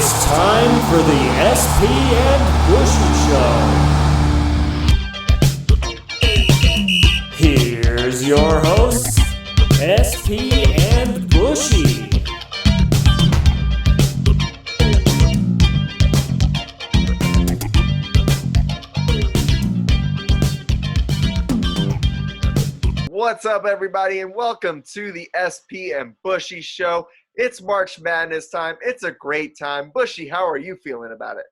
It's time for the SP and Bushy Show. Here's your hosts, SP and Bushy. What's up, everybody, and welcome to the SP and Bushy Show. It's March Madness time. It's a great time. Bushy, how are you feeling about it?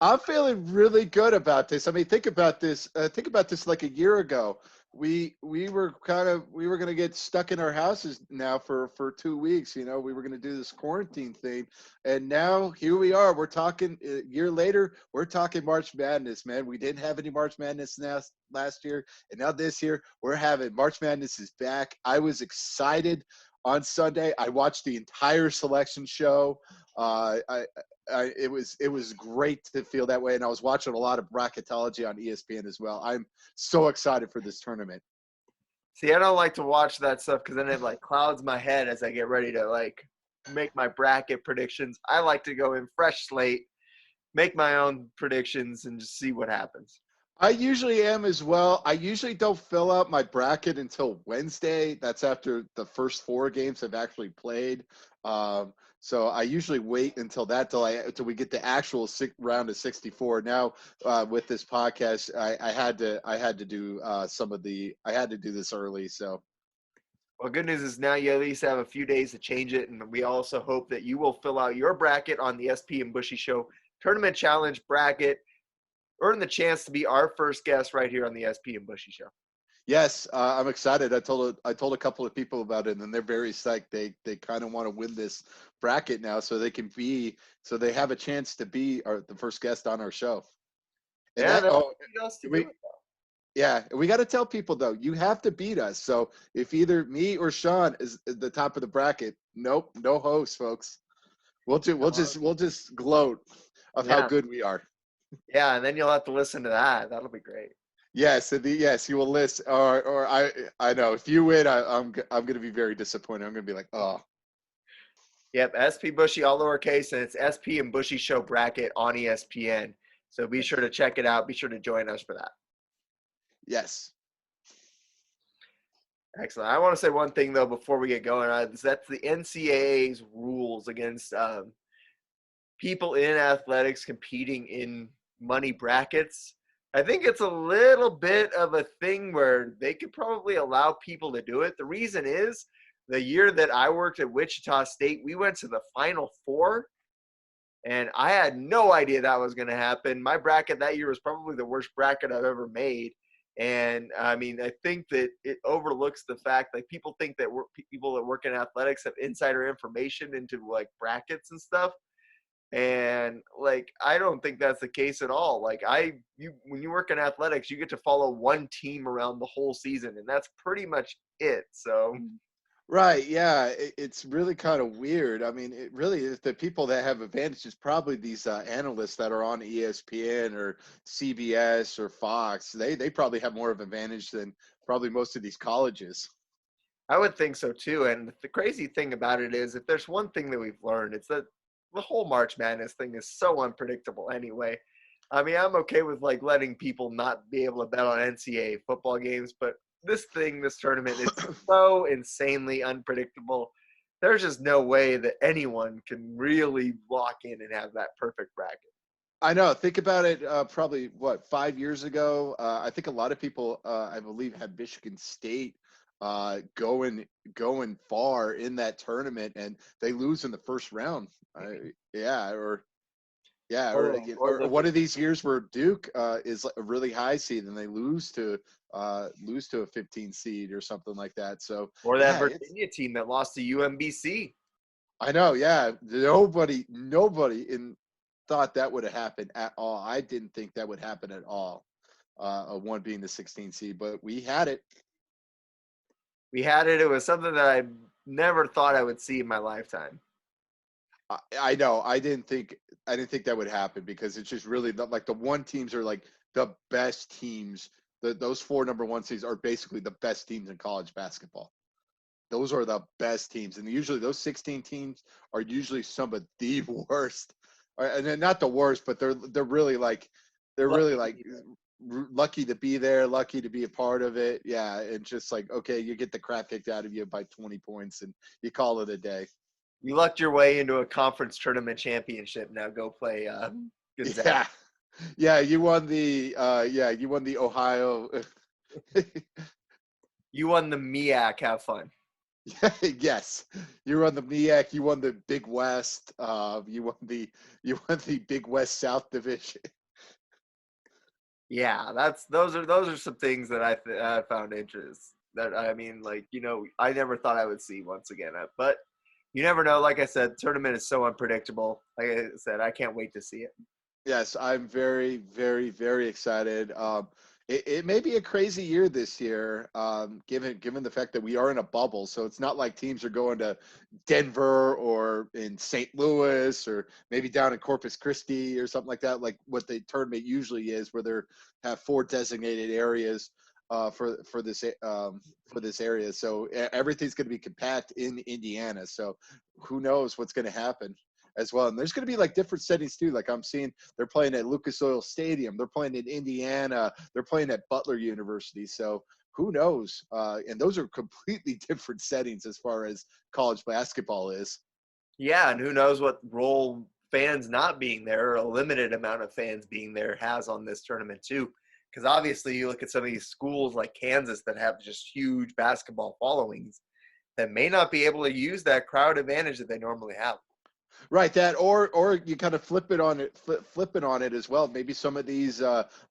I'm feeling really good about this. I mean, think about this. Think about this. Like a year ago, we were going to get stuck in our houses now for 2 weeks. You know, we were going to do this quarantine thing, and now here we are. We're talking a year later. We're talking March Madness, man. We didn't have any March Madness last year, and now this year we're having March Madness is back. I was excited on Sunday. I watched the entire selection show. It was great to feel that way, and I was watching a lot of bracketology on ESPN as well. I'm so excited for this tournament. See, I don't like to watch that stuff because then it clouds my head as I get ready to make my bracket predictions. I like to go in fresh slate, make my own predictions, and just see what happens. I usually am as well. I usually don't fill out my bracket until Wednesday. That's after the first 4 games have actually played. So I usually wait until till we get the actual round of 64. Now with this podcast, I had to do I had to do this early. So. Well, good news is now you at least have a few days to change it, and we also hope that you will fill out your bracket on the SP and Bushy Show Tournament Challenge bracket. Earn the chance to be our first guest right here on the SP and Bushy Show. Yes, I'm excited. I told a couple of people about it, and they're very psyched. They kind of want to win this bracket now, so they have a chance to be the first guest on our show. And we got to tell people though, you have to beat us. So if either me or Sean is at the top of the bracket, nope, no host, folks. We'll just gloat of how good we are. Yeah, and then you'll have to listen to that. That'll be great. Yes, you will listen. Or I know if you win, I'm going to be very disappointed. I'm going to be like, oh. Yep, SP Bushy all lowercase, and it's SP and Bushy Show bracket on ESPN. So be sure to check it out. Be sure to join us for that. Yes. Excellent. I want to say one thing though before we get going. That's the NCAA's rules against people in athletics competing in money brackets. I think it's a little bit of a thing where they could probably allow people to do it. The reason is the year that I worked at Wichita State, we went to the Final Four, and I had no idea that was going to happen. My bracket that year was probably the worst bracket I've ever made. And I mean, I think that it overlooks the fact that people think that people that work in athletics have insider information into brackets and stuff. And I don't think that's the case at all. When you work in athletics, you get to follow one team around the whole season, and that's pretty much it. So, right, yeah, it's really kind of weird. I mean, it really is the people that have advantages. Probably these analysts that are on ESPN or CBS or Fox. They probably have more of an advantage than probably most of these colleges. I would think so too. And the crazy thing about it is, if there's one thing that we've learned, it's that the whole March Madness thing is so unpredictable anyway. I mean, I'm okay with letting people not be able to bet on NCAA football games, but this tournament is so insanely unpredictable. There's just no way that anyone can really lock in and have that perfect bracket. I know. Think about it. Probably 5 years ago. I think a lot of people, I believe, had Michigan State going far in that tournament, and they lose in the first round. Or one of these years where Duke is a really high seed and they lose to a 15 seed or something like that. So or that Virginia team that lost to UMBC. I know. Yeah, nobody thought that would have happened at all. I didn't think that would happen at all. One being the 16 seed, but we had it. We had it. It was something that I never thought I would see in my lifetime. I know. I didn't think that would happen because it's just really the one teams are the best teams. Those 4 number 1 seeds are basically the best teams in college basketball. Those are the best teams, and usually those 16 teams are usually some of the worst and they're not the worst, but they're really like lucky to be there, lucky to be a part of it. Yeah, and just like, okay, you get the crap kicked out of you by 20 points, and you call it a day. You lucked your way into a conference tournament championship. Now go play Gonzaga. Yeah, yeah, you won the Ohio. You won the MEAC. Have fun. Yes, you won the MEAC. You won the Big West. You won the Big West South Division. Yeah, those are some things that I found interest. That I mean, like, I never thought I would see once again. But you never know. Like I said, tournament is so unpredictable. Like I said, I can't wait to see it. Yes, I'm very, very, very excited. It may be a crazy year this year, given the fact that we are in a bubble. So it's not like teams are going to Denver or in St. Louis or maybe down in Corpus Christi or something like that, like what the tournament usually is, where they have 4 designated areas for this area. So everything's going to be compact in Indiana. So who knows what's going to happen as well. And there's going to be like different settings too. Like I'm seeing they're playing at Lucas Oil Stadium. They're playing in Indiana. They're playing at Butler University. So who knows? And those are completely different settings as far as college basketball is. Yeah, and who knows what role fans not being there, or a limited amount of fans being there, has on this tournament too. Because obviously you look at some of these schools like Kansas that have just huge basketball followings that may not be able to use that crowd advantage that they normally have. Right, that or you kind of flip it on it as well. Maybe some of these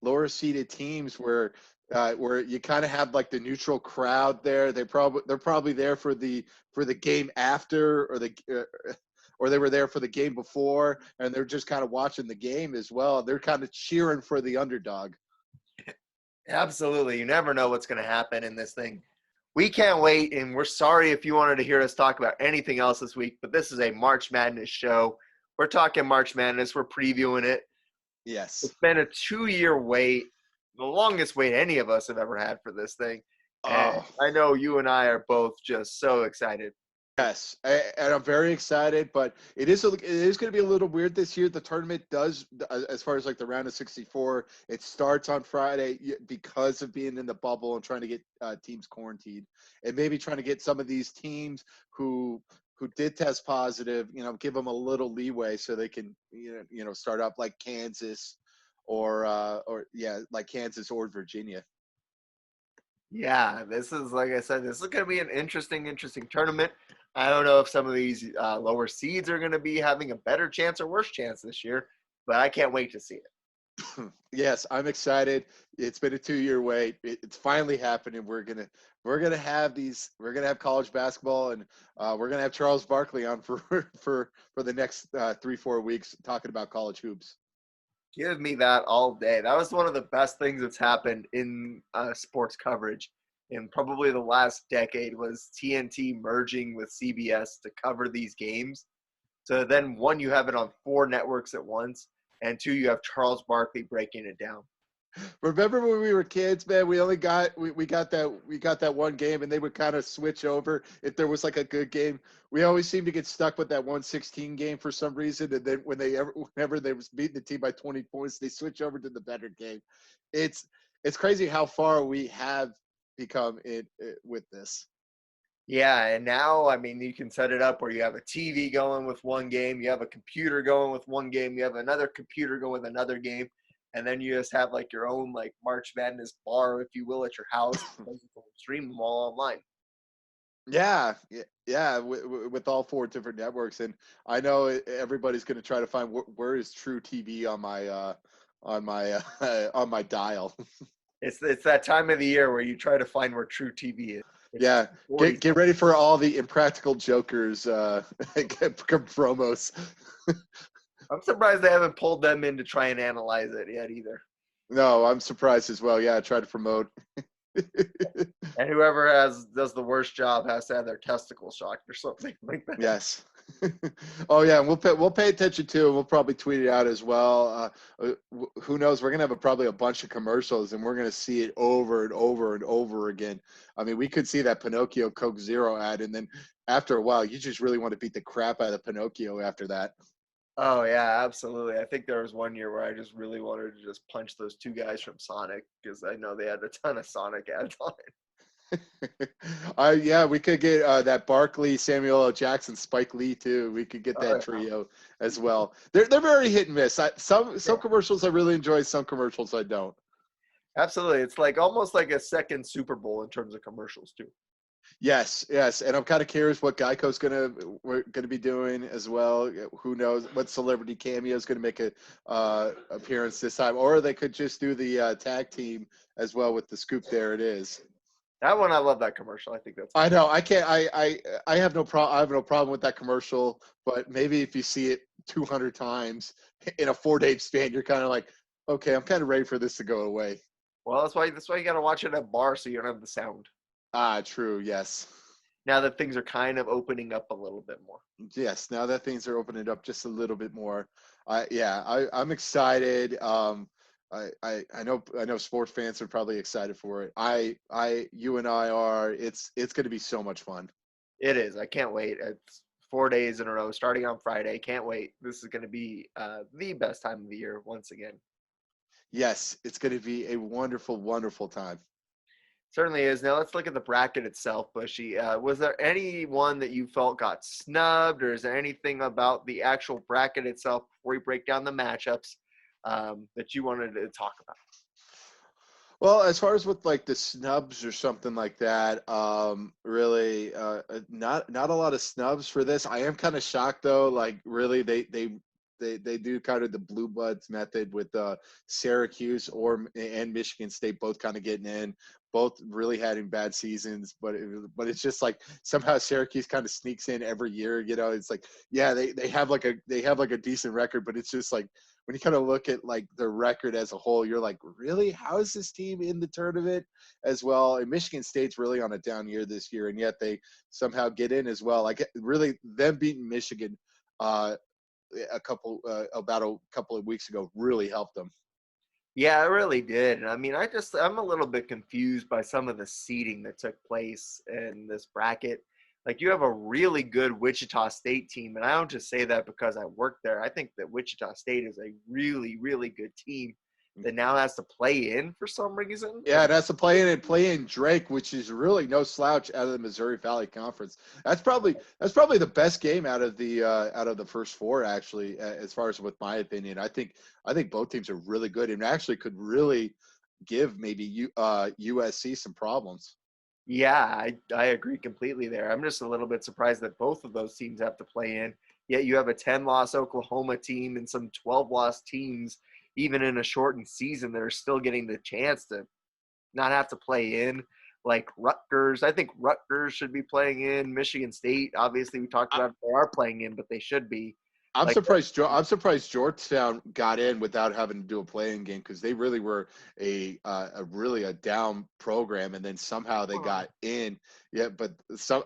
lower seeded teams where you kind of have like the neutral crowd there. They're probably there for the game after, or they were there for the game before, and they're just kind of watching the game as well. They're kind of cheering for the underdog. Absolutely. You never know what's going to happen in this thing. We can't wait, and we're sorry if you wanted to hear us talk about anything else this week, but this is a March Madness show. We're talking March Madness. We're previewing it. Yes. It's been a 2-year wait, the longest wait any of us have ever had for this thing. And I know you and I are both just so excited. Yes, and I'm very excited, but it is going to be a little weird this year. The tournament does, as far as like the round of 64, it starts on Friday because of being in the bubble and trying to get teams quarantined, and maybe trying to get some of these teams who did test positive, give them a little leeway so they can start up like Kansas or like Kansas or Virginia. Yeah, this is, like I said, this is going to be an interesting tournament. I don't know if some of these lower seeds are going to be having a better chance or worse chance this year, but I can't wait to see it. Yes, I'm excited. It's been a 2-year wait. It's finally happening. We're gonna have college basketball, and we're gonna have Charles Barkley on for the next 3-4 weeks talking about college hoops. Give me that all day. That was one of the best things that's happened in sports coverage in probably the last decade, was TNT merging with CBS to cover these games. So then, one, you have it on 4 networks at once, and 2, you have Charles Barkley breaking it down. Remember when we were kids, man? We only got we got that one game, and they would kind of switch over if there was like a good game. We always seemed to get stuck with that 116 game for some reason, and then whenever they was beating the team by 20 points, they switch over to the better game. It's crazy how far we have become with this. Yeah, and now, I mean, you can set it up where you have a TV going with one game, you have a computer going with one game, you have another computer going with another game, and then you just have like your own like March Madness bar, if you will, at your house. You can stream them all online. Yeah, with all 4 different networks, and I know everybody's going to try to find where is True TV on my on my dial. It's that time of the year where you try to find where True TV is. Yeah, get ready for all the Impractical Jokers promos. I'm surprised they haven't pulled them in to try and analyze it yet either. No, I'm surprised as well. Yeah, I tried to promote. And whoever does the worst job has to have their testicles shocked or something like that. Yes. Oh yeah, and we'll pay attention to it. We'll probably tweet it out as well. Who knows? We're gonna have probably a bunch of commercials, and we're gonna see it over and over and over again. I mean, we could see that Pinocchio Coke Zero ad, and then after a while, you just really want to beat the crap out of Pinocchio after that. Oh yeah, absolutely. I think there was one year where I just really wanted to just punch those two guys from Sonic because I know they had a ton of Sonic ads on it. Yeah, we could get that Barkley, Samuel L. Jackson, Spike Lee too. We could get Oh that trio as well. They're very hit and miss. Some yeah. commercials I really enjoy, some commercials I don't. Absolutely. It's like almost like a second Super Bowl in terms of commercials too. Yes, yes, and I'm kind of curious what Geico's we're gonna be doing as well. Who knows what celebrity cameo is gonna make a appearance this time, or they could just do the tag team as well with the scoop. There it is. That one, I love that commercial. I think that's I fun. know. I can't. I have no problem. I have no problem with that commercial. But maybe if you see it 200 times in a 4-day span, you're kind of like, okay, I'm kind of ready for this to go away. Well, that's why you got to watch it at a bar so you don't have the sound. Ah, true. Yes. Now that things are kind of opening up a little bit more. Yes. Now that things are opening up just a little bit more, I'm excited. I know sports fans are probably excited for it. You and I are. It's going to be so much fun. It is. I can't wait. It's 4 days in a row, starting on Friday. Can't wait. This is going to be the best time of the year once again. Yes, it's going to be a wonderful, wonderful time. Certainly is. Now let's look at the bracket itself, Bushy. Was there anyone that you felt got snubbed, or is there anything about the actual bracket itself before we break down the matchups that you wanted to talk about? Well, as far as with like the snubs or something like that, really, not a lot of snubs for this. I am kind of shocked though. Like, really, they do kind of the blue bloods method with Syracuse and Michigan State both kind of getting in, both really having bad seasons. But it's just like somehow Syracuse kind of sneaks in every year. You know, it's like yeah, they have like a decent record, but it's just like when you kind of look at like the record as a whole, you're like, really, how is this team in the tournament as well? And Michigan State's really on a down year this year, and yet they somehow get in as well. Like really, them beating Michigan about a couple of weeks ago really helped them. Yeah, I really did. I mean, I'm a little bit confused by some of the seeding that took place in this bracket. Like you have a really good Wichita State team, and I don't just say that because I work there. I think that Wichita State is a really, really good team that now has to play in for some reason. Yeah, that's a play in Drake, which is really no slouch out of the Missouri Valley Conference. That's probably the best game out of the first four, actually, as far as with my opinion. I think both teams are really good and actually could really give maybe USC some problems. Yeah, I agree completely there. I'm just a little bit surprised that both of those teams have to play in. Yet you have a 10-loss Oklahoma team and some 12-loss teams, even in a shortened season, that are still getting the chance to not have to play in. Like Rutgers, I think Rutgers should be playing in. Michigan State, obviously, we talked about they are playing in, but they should be. I'm Like, surprised. I'm surprised Georgetown got in without having to do a playing game because they really were a really a down program, and then somehow they got in. Yeah, but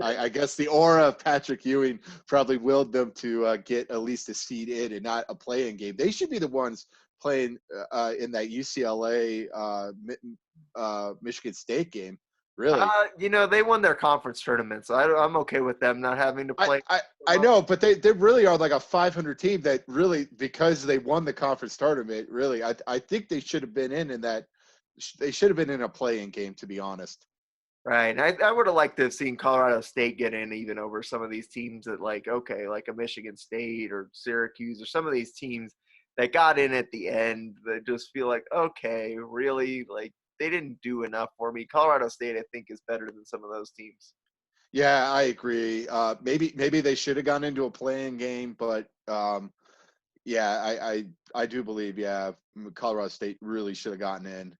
I guess the aura of Patrick Ewing probably willed them to get at least a seed in and not a playing game. They should be the ones playing in that UCLA Michigan State game. Really. they won their conference tournament, so I'm okay with them not having to I, play. I, I know, but they really are like a 500 team that really, because they won the conference tournament, really, I think they should have been in that. They should have been in a playing game, to be honest. Right. And I would have liked to have seen Colorado State get in even over some of these teams that like a Michigan State or Syracuse or some of these teams that got in at the end that just feel like, okay, really, like they didn't do enough for me. Colorado State, I think, is better than some of those teams. Yeah, I agree. Maybe they should have gone into a playing game, but yeah, I do believe Colorado State really should have gotten in.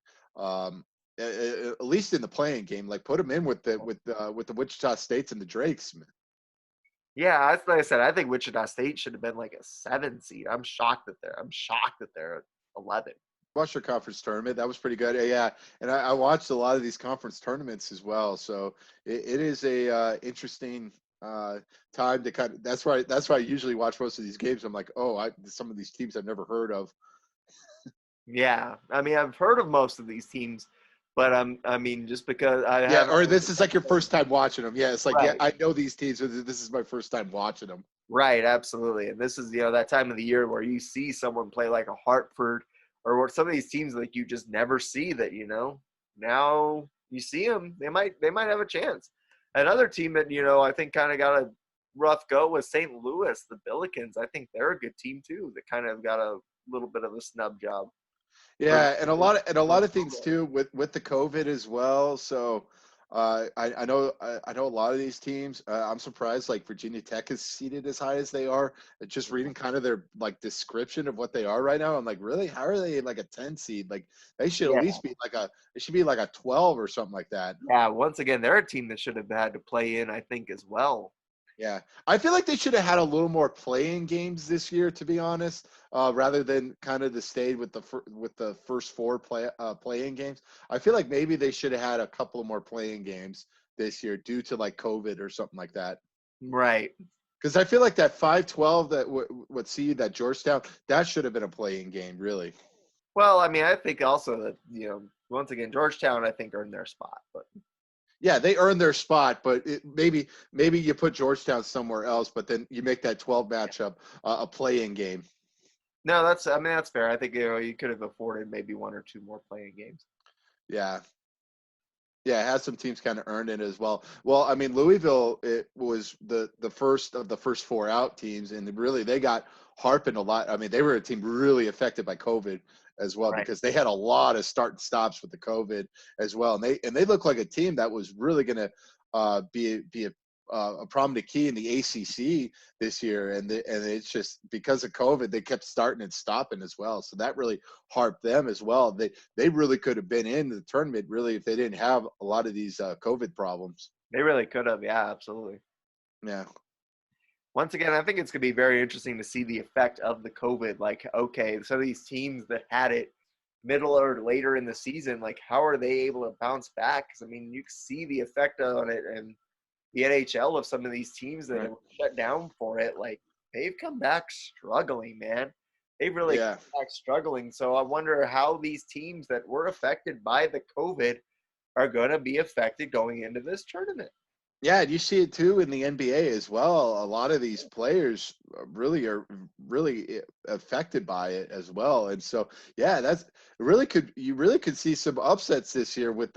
At least in the playing game, like put them in with the Wichita States and the Drakes. Yeah, that's like I said. I think Wichita State should have been like a 7 seed. I'm shocked that they're at 11. Watched your conference tournament. That was pretty good. Yeah, and I watched a lot of these conference tournaments as well. So it is a interesting time to kind of. That's why I usually watch most of these games. I'm like, oh, some of these teams I've never heard of. Yeah, I mean, I've heard of most of these teams, but I mean, just because I Yeah, haven't. or this is like your first time watching them. Yeah, it's like, yeah, Right. I know these teams, but this is my first time watching them. Right, absolutely. And this is, that time of the year where you see someone play like a Hartford or some of these teams like you just never see that, now you see them, they might have a chance. Another team that, I think kind of got a rough go was St. Louis, the Billikens. I think they're a good team too that kind of got a little bit of a snub job. For, Yeah, and a lot of things too with the COVID as well. So I know a lot of these teams. I'm surprised like Virginia Tech is seated as high as they are. Just reading kind of their like description of what they are right now, I'm like, really, how are they like a 10 seed? Like they should at yeah. least be like it should be like a 12 or something like that. Yeah, once again, they're a team that should have had to play in, I think, as well. Yeah, I feel like they should have had a little more playing games this year, to be honest, rather than kind of the stayed with the first four playing games. I feel like maybe they should have had a couple more playing games this year due to like COVID or something like that. Right. Because I feel like that 5-12 that would see that Georgetown, that should have been a playing game, really. Well, I mean, I think also that, once again, Georgetown, I think, earned their spot. But Yeah, they earned their spot, but maybe you put Georgetown somewhere else, but then you make that 12 matchup a playing game. no, that's fair. I think, you could have afforded maybe one or two more playing games. Yeah. Yeah, it has some teams kind of earned it as well. Well, I mean, Louisville, it was the first of the first four out teams, and really they got harping a lot. I mean, they were a team really affected by COVID as well Right. because they had a lot of start and stops with the COVID as well, and they look like a team that was really going to be a prominent key in the ACC this year, and it's just because of COVID they kept starting and stopping as well, so that really harped them as well. They really could have been in the tournament really if they didn't have a lot of these COVID problems. They really could have. Yeah, absolutely. Yeah. Once again, I think it's going to be very interesting to see the effect of the COVID. Like, okay, some of these teams that had it middle or later in the season, like, how are they able to bounce back? Because, I mean, you see the effect on it and the NHL of some of these teams that Right. have shut down for it. Like, they've come back struggling, man. They've really Yeah. come back struggling. So I wonder how these teams that were affected by the COVID are going to be affected going into this tournament. Yeah, and you see it too in the NBA as well. A lot of these players are really affected by it as well. And so, yeah, you really could see some upsets this year with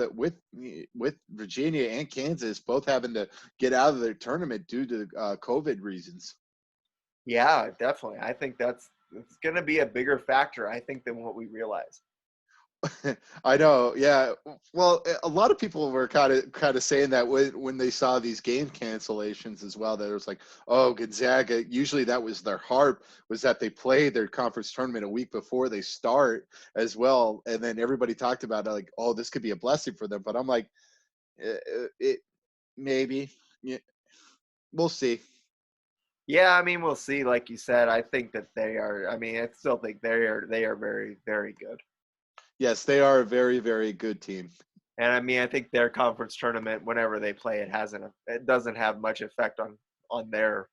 Virginia and Kansas both having to get out of their tournament due to COVID reasons. Yeah, definitely. I think it's going to be a bigger factor, I think, than what we realize. I know, yeah. Well, a lot of people were kind of saying that when they saw these game cancellations as well. That it was like, oh, Gonzaga. Usually, that was their harp was that they play their conference tournament a week before they start as well, and then everybody talked about it like, oh, this could be a blessing for them. But I'm like, it maybe, yeah, we'll see. Yeah, I mean, we'll see. Like you said, I think that they are. I mean, I still think they are very, very good. Yes, they are a very, very good team. And I mean, I think their conference tournament, whenever they play, it doesn't have much effect on their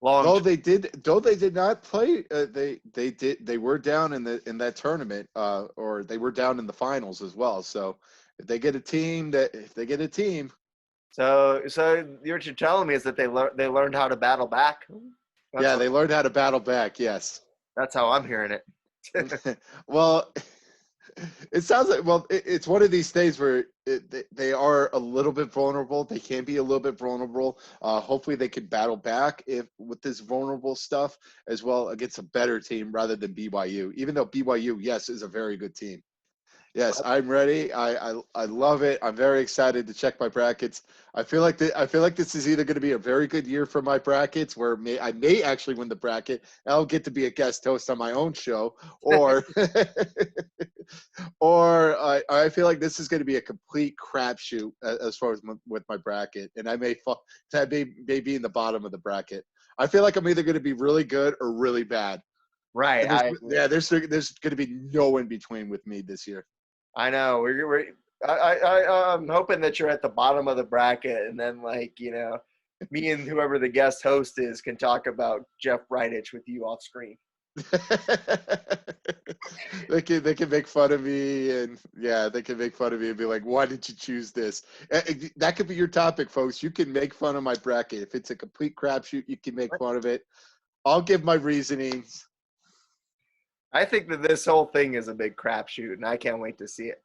long. Though they did not play. They were down in that tournament, or they were down in the finals as well. So if they get a team, So what you're telling me is that they learned how to battle back. yeah, they learned how to battle back. Yes. That's how I'm hearing it. Well, it sounds like it's one of these days where they are a little bit vulnerable. They can be a little bit vulnerable. Hopefully, they can battle back with this vulnerable stuff as well against a better team rather than BYU. Even though BYU, yes, is a very good team. Yes, I'm ready. I love it. I'm very excited to check my brackets. I feel like this is either going to be a very good year for my brackets, where I may actually win the bracket. And I'll get to be a guest host on my own show, or or I feel like this is going to be a complete crapshoot as far as with my bracket, and I may be in the bottom of the bracket. I feel like I'm either going to be really good or really bad. Right. And there's going to be no in between with me this year. I know. I'm hoping that you're at the bottom of the bracket, and then me and whoever the guest host is can talk about Jeff Bridich with you off screen. They can make fun of me, and yeah, they can make fun of me and be like, "Why did you choose this?" That could be your topic, folks. You can make fun of my bracket. If it's a complete crapshoot, you can make fun of it. I'll give my reasonings. I think that this whole thing is a big crapshoot, and I can't wait to see it.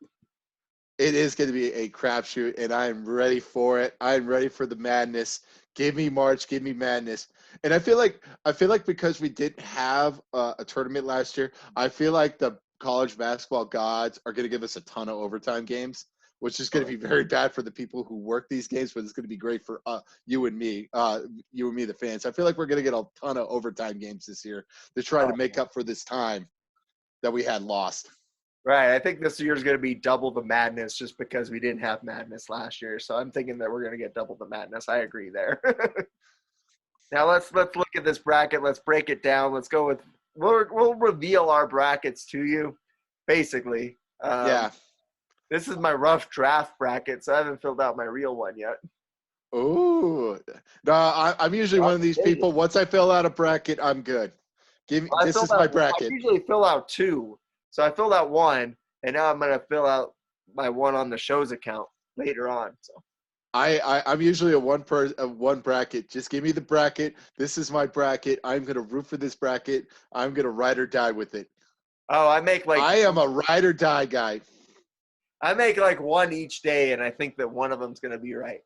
It is going to be a crapshoot, and I am ready for it. I am ready for the madness. Give me March, give me madness. And I feel like because we didn't have a tournament last year, I feel like the college basketball gods are going to give us a ton of overtime games, which is going to be very bad for the people who work these games, but it's going to be great for you and me, the fans. I feel like we're going to get a ton of overtime games this year to try to make up for this time that we had lost. Right. I think this year is going to be double the madness just because we didn't have madness last year. So I'm thinking that we're going to get double the madness. I agree there. Now let's look at this bracket. Let's break it down. Let's go with we'll reveal our brackets to you, basically. Yeah. This is my rough draft bracket, so I haven't filled out my real one yet. Oh, no, I'm usually one of these people. Once I fill out a bracket, I'm good. This is my I bracket. usually fill out two. So I filled out one, and now I'm going to fill out my one on the show's account later on. So I'm usually a one bracket. Just give me the bracket. This is my bracket. I'm gonna root for this bracket. I'm gonna ride or die with it. I make I am a ride or die guy. like one each day, and I think that one of them's going to be right.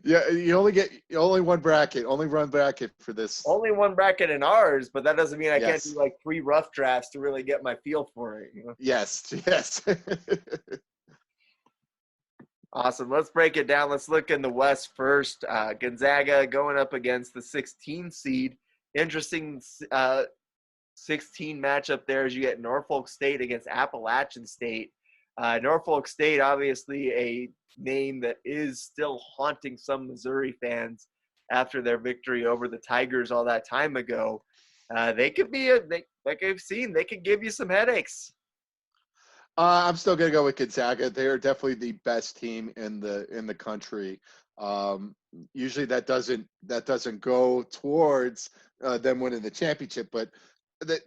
Yeah, you only one bracket, only one bracket for this. Only one bracket in ours, but that doesn't mean I can't do Yes. like 3 rough drafts to really get my feel for it. You know? Yes, yes. Awesome. Let's break it down. Let's look in the West first. Gonzaga going up against the 16 seed. Interesting 16 matchup there as you get Norfolk State against Appalachian State. Norfolk State, obviously a name that is still haunting some Missouri fans after their victory over the Tigers all that time ago. They could be like I've seen, they could give you some headaches. I'm still gonna go with Gonzaga. They are definitely the best team in the country. Usually that doesn't go towards them winning the championship, but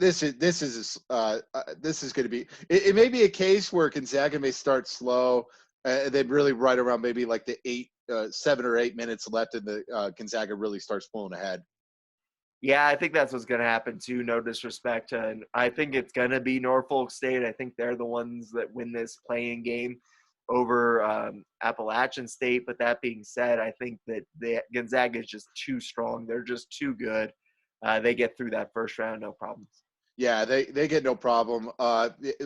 this is going to be. It may be a case where Gonzaga may start slow, and then really right around maybe like the 7 or 8 minutes left, and the Gonzaga really starts pulling ahead. Yeah, I think that's what's going to happen too. No disrespect. And I think it's going to be Norfolk State. I think they're the ones that win this playing game over Appalachian State. But that being said, I think that Gonzaga is just too strong. They're just too good. They get through that first round, no problems. Yeah, they get no problem.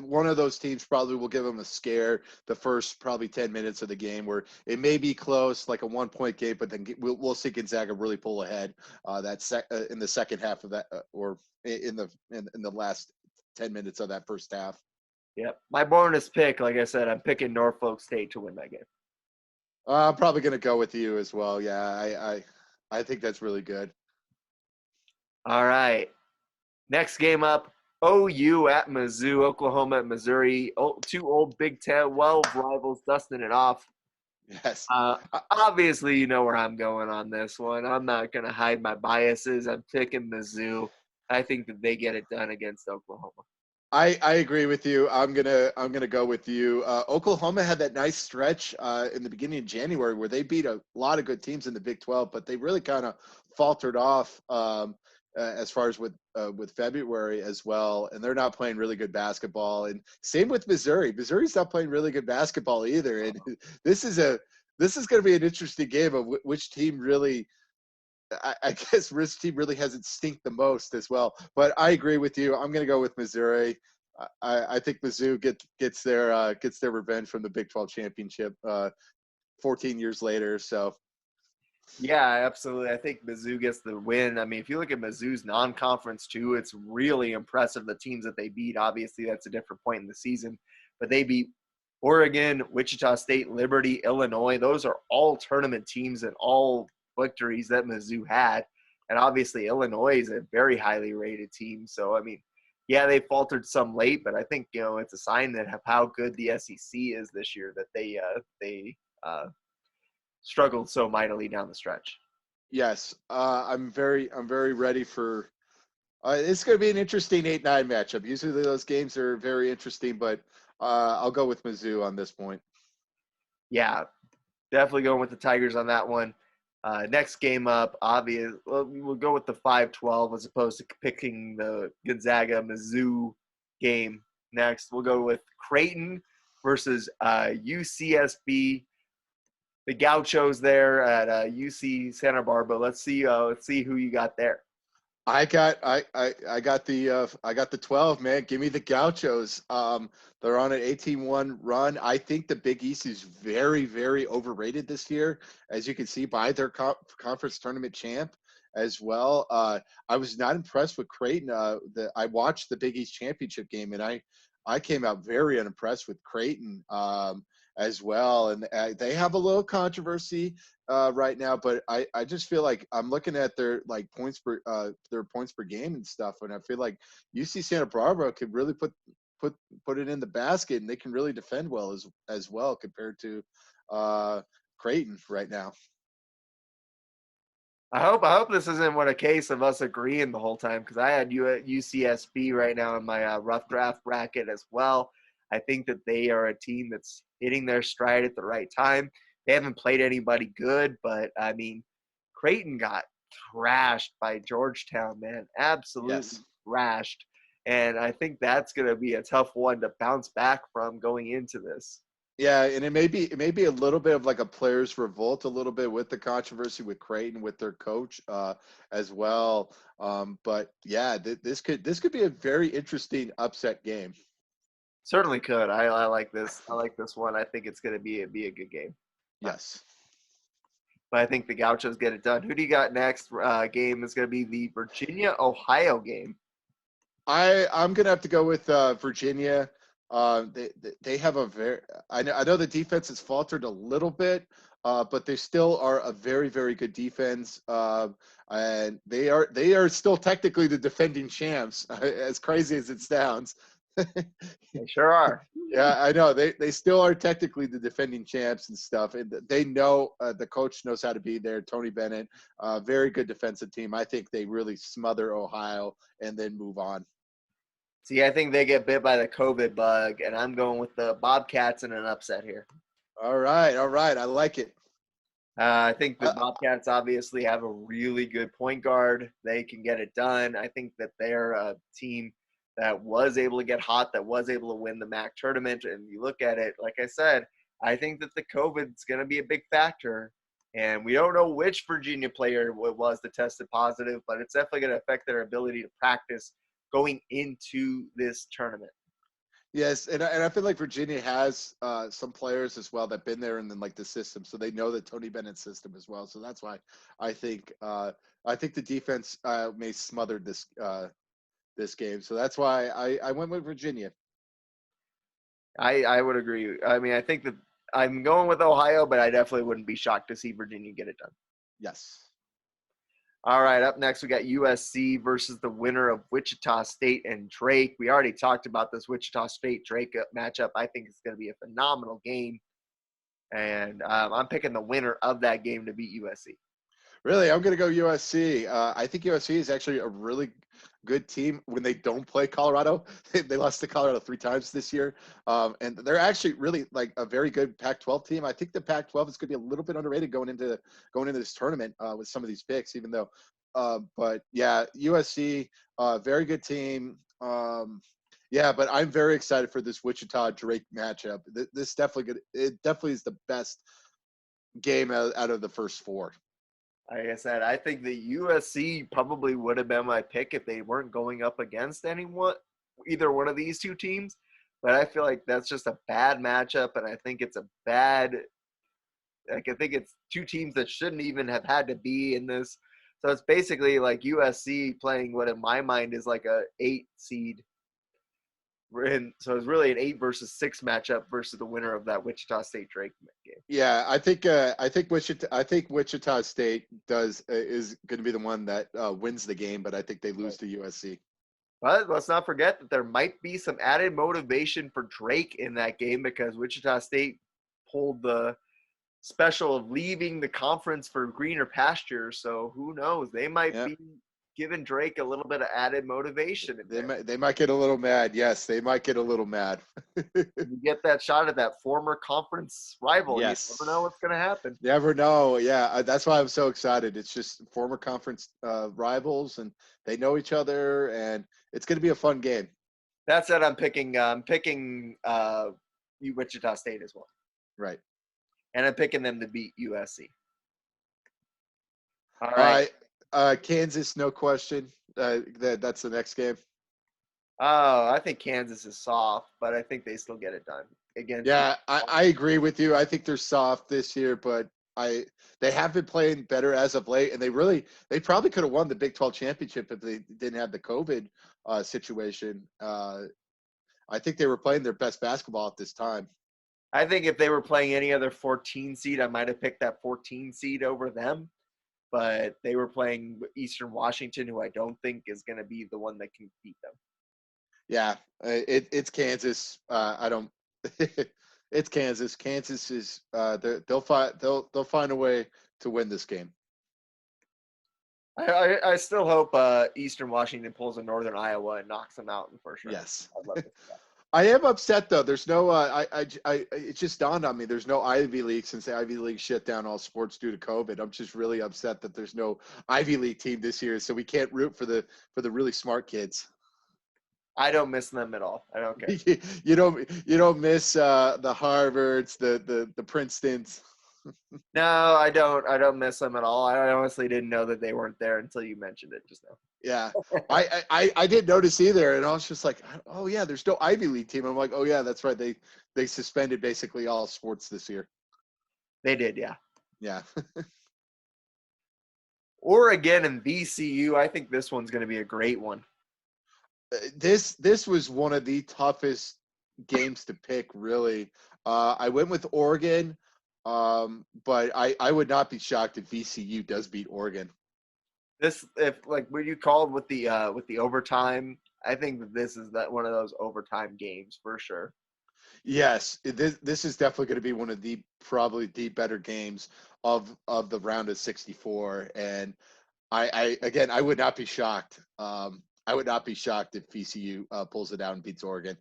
One of those teams probably will give them a scare the first probably 10 minutes of the game, where it may be close, like a 1-point game, but then we'll see Gonzaga really pull ahead in the second half of that, or in the last 10 minutes of that first half. Yep. My bonus pick, like I said, I'm picking Norfolk State to win that game. I'm probably going to go with you as well. Yeah, I think that's really good. All right. Next game up, OU at Mizzou, Oklahoma at Missouri. Two old Big 12 rivals dusting it off. Yes. Obviously, you know where I'm going on this one. I'm not going to hide my biases. I'm picking Mizzou. I think that they get it done against Oklahoma. I agree with you. I'm gonna go with you. Oklahoma had that nice stretch in the beginning of January where they beat a lot of good teams in the Big 12, but they really kind of faltered off as far as with February as well, and they're not playing really good basketball. And same with Missouri. Missouri's not playing really good basketball either. And this is going to be an interesting game of which team really. I guess Risk Team really hasn't stinked the most as well. But I agree with you. I'm going to go with Missouri. I think Mizzou gets their revenge from the Big 12 championship 14 years later. So, yeah, absolutely. I think Mizzou gets the win. I mean, if you look at Mizzou's non-conference too, it's really impressive. The teams that they beat. Obviously, that's a different point in the season, but they beat Oregon, Wichita State, Liberty, Illinois. Those are all tournament teams and all victories that Mizzou had. And obviously Illinois is a very highly rated team. So, I mean, yeah, they faltered some late, but I think, it's a sign that of how good the SEC is this year that they struggled so mightily down the stretch. yes, I'm very ready for It's going to be an interesting 8-9 matchup. Usually those games are very interesting, but I'll go with Mizzou on this point. Yeah, definitely going with the Tigers on that one. Next game up, we'll go with the 5-12 as opposed to picking the Gonzaga-Mizzou game. Next, we'll go with Creighton versus UCSB. The Gauchos there at UC Santa Barbara. Let's see who you got there. I got the 12, man. Give me the Gauchos. They're on an 18-1 run. I think the Big East is very, very overrated this year, as you can see by their conference tournament champ as well. I was not impressed with Creighton. I watched the Big East championship game, and I came out very unimpressed with Creighton as well. And they have a little controversy right now, but I just feel like I'm looking at their points per game and stuff, and I feel like UC Santa Barbara could really put it in the basket, and they can really defend well as well compared to Creighton right now. I hope this isn't a case of us agreeing the whole time, because I had UCSB right now in my rough draft bracket as well. I think that they are a team that's hitting their stride at the right time. They haven't played anybody good, but I mean, Creighton got thrashed by Georgetown, man. Absolutely thrashed. And I think that's going to be a tough one to bounce back from going into this. Yeah, and it may be a little bit of like a players' revolt, a little bit with the controversy with Creighton with their coach as well. But yeah, this could be a very interesting upset game. Certainly could. I like this. I like this one. I think it's going to be a good game. Yes. But I think the Gauchos get it done. Who do you got next? Game is going to be the Virginia-Ohio game. I'm gonna have to go with Virginia. They have a very I know the defense has faltered a little bit, but they still are a very, very good defense. And they are still technically the defending champs, as crazy as it sounds. They sure are. Yeah, I know. They still are technically the defending champs and stuff. And they know the coach knows how to be there. Tony Bennett, very good defensive team. I think they really smother Ohio and then move on. See, I think they get bit by the COVID bug, and I'm going with the Bobcats in an upset here. All right. I like it. I think the Bobcats obviously have a really good point guard. They can get it done. I think that they're a team that was able to get hot, that was able to win the MAC tournament. And you look at it, like I said, I think that the COVID is going to be a big factor. And we don't know which Virginia player it was that tested positive, but it's definitely going to affect their ability to practice going into this tournament. Yes, and I feel like Virginia has some players as well that've been there in the system, so they know the Tony Bennett system as well. So that's why I think the defense may smother this game. So that's why I went with Virginia. I would agree. I mean, I think that I'm going with Ohio, but I definitely wouldn't be shocked to see Virginia get it done. Yes. All right, up next we got USC versus the winner of Wichita State and Drake. We already talked about this Wichita State-Drake matchup. I think it's going to be a phenomenal game, and I'm picking the winner of that game to beat USC. Really, I'm going to go USC. I think USC is actually a really good team when they don't play Colorado. They lost to Colorado 3 times this year. And they're actually really a very good Pac-12 team. I think the Pac-12 is going to be a little bit underrated going into this tournament with some of these picks, even though. But yeah, USC, very good team. Yeah, but I'm very excited for this Wichita Drake matchup. This definitely is the best game out of the first 4. Like I said, I think the USC probably would have been my pick if they weren't going up against either one of these two teams. But I feel like that's just a bad matchup, and I think it's I think it's two teams that shouldn't even have had to be in this. So it's basically like USC playing what in my mind is like a 8 seed. So it's really an 8 versus 6 matchup versus the winner of that Wichita State Drake game. Yeah, I think Wichita State is going to be the one that wins the game, but I think they lose to USC. But let's not forget that there might be some added motivation for Drake in that game because Wichita State pulled the special of leaving the conference for greener pastures. So who knows? They might be giving Drake a little bit of added motivation. They might get a little mad. Yes, they might get a little mad. You get that shot at that former conference rival. Yes. You never know what's going to happen. Never know. Yeah, that's why I'm so excited. It's just former conference rivals, and they know each other, and it's going to be a fun game. That said, I'm picking Wichita State as well. Right. And I'm picking them to beat USC. All right. Kansas, no question. That's the next game. Oh, I think Kansas is soft, but I think they still get it done. Yeah, I agree with you. I think they're soft this year, but they have been playing better as of late, and they probably could have won the Big 12 championship if they didn't have the COVID situation. I think they were playing their best basketball at this time. I think if they were playing any other 14 seed, I might have picked that 14 seed over them. But they were playing Eastern Washington, who I don't think is going to be the one that can beat them. Yeah, it's Kansas. I don't. It's Kansas. Kansas is they'll find a way to win this game. I still hope Eastern Washington pulls a Northern Iowa and knocks them out in the first round. Yes. I'd love to see that. I am upset though. There's no. It just dawned on me. There's no Ivy League since the Ivy League shut down all sports due to COVID. I'm just really upset that there's no Ivy League team this year, so we can't root for the really smart kids. I don't miss them at all. I don't care. You don't miss the Harvards, the Princetons. No, I don't miss them at all. I honestly didn't know that they weren't there until you mentioned it just now. Yeah, I didn't notice either, and I was just like, oh yeah, there's no Ivy League team. I'm like, oh yeah, that's right. They suspended basically all sports this year. They did, yeah. Yeah. Oregon and VCU. I think this one's going to be a great one. This was one of the toughest games to pick, really. I went with Oregon, but I would not be shocked if VCU does beat Oregon. This, if like what you called with the overtime, I think that this is one of those overtime games for sure. Yes, this is definitely going to be one of probably the better games of the round of 64, and I would not be shocked. I would not be shocked if VCU pulls it out and beats Oregon.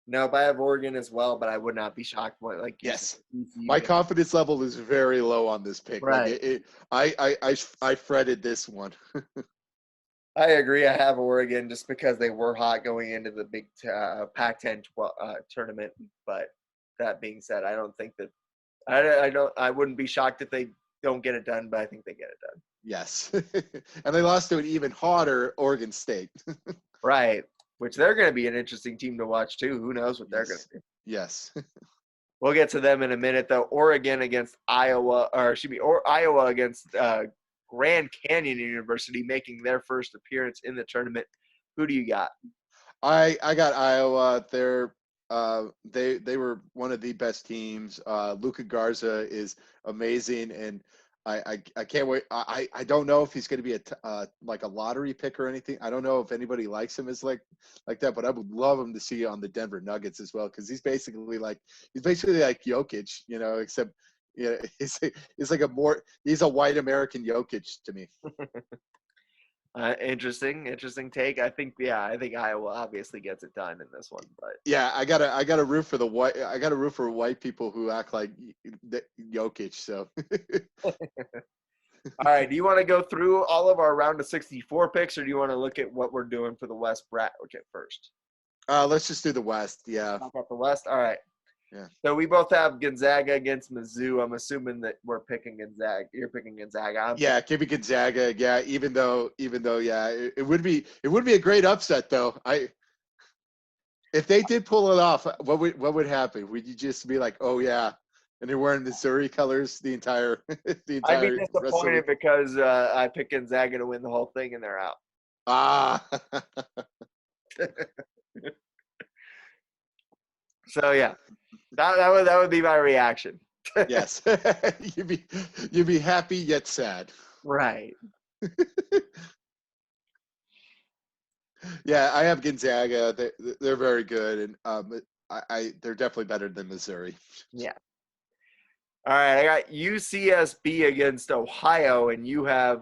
No, but I have Oregon as well, but I would not be shocked. Yes, my confidence level is very low on this pick. Right. I fretted this one. I agree. I have Oregon just because they were hot going into the big Pac-10 tournament. But that being said, I don't think that I wouldn't be shocked if they don't get it done, but I think they get it done. Yes, and they lost to an even hotter Oregon State. Right. Which they're going to be an interesting team to watch, too. Who knows what they're going to do. Yes. We'll get to them in a minute, though. Oregon against Iowa, or Iowa against Grand Canyon University making their first appearance in the tournament. Who do you got? I got Iowa. They were one of the best teams. Luka Garza is amazing, and I can't wait. I don't know if he's going to be like a lottery pick or anything. I don't know if anybody likes him as like that, but I would love him to see on the Denver Nuggets as well, because he's basically like Jokic, except he's a white American Jokic to me. Interesting take. I think Iowa obviously gets it done in this one, but yeah, I gotta root for white people who act like Jokic. So, all right. Do you want to go through all of our round of 64 picks, or do you want to look at what we're doing for the West bracket first? Let's just do the West. Yeah. Talk about the West. All right. Yeah. So we both have Gonzaga against Mizzou. I'm assuming that we're picking Gonzaga. You're picking Gonzaga. Yeah, give me Gonzaga. Yeah, even though, yeah, it would be a great upset though. If they did pull it off, what would happen? Would you just be like, oh yeah, and they're wearing Missouri colors the entire I'd be disappointed because I picked Gonzaga to win the whole thing and they're out. Ah. So yeah. That would be my reaction. Yes. you'd be happy yet sad. Right. Yeah, I have Gonzaga. They're very good, and they're definitely better than Missouri. Yeah. All right, I got UCSB against Ohio, and you have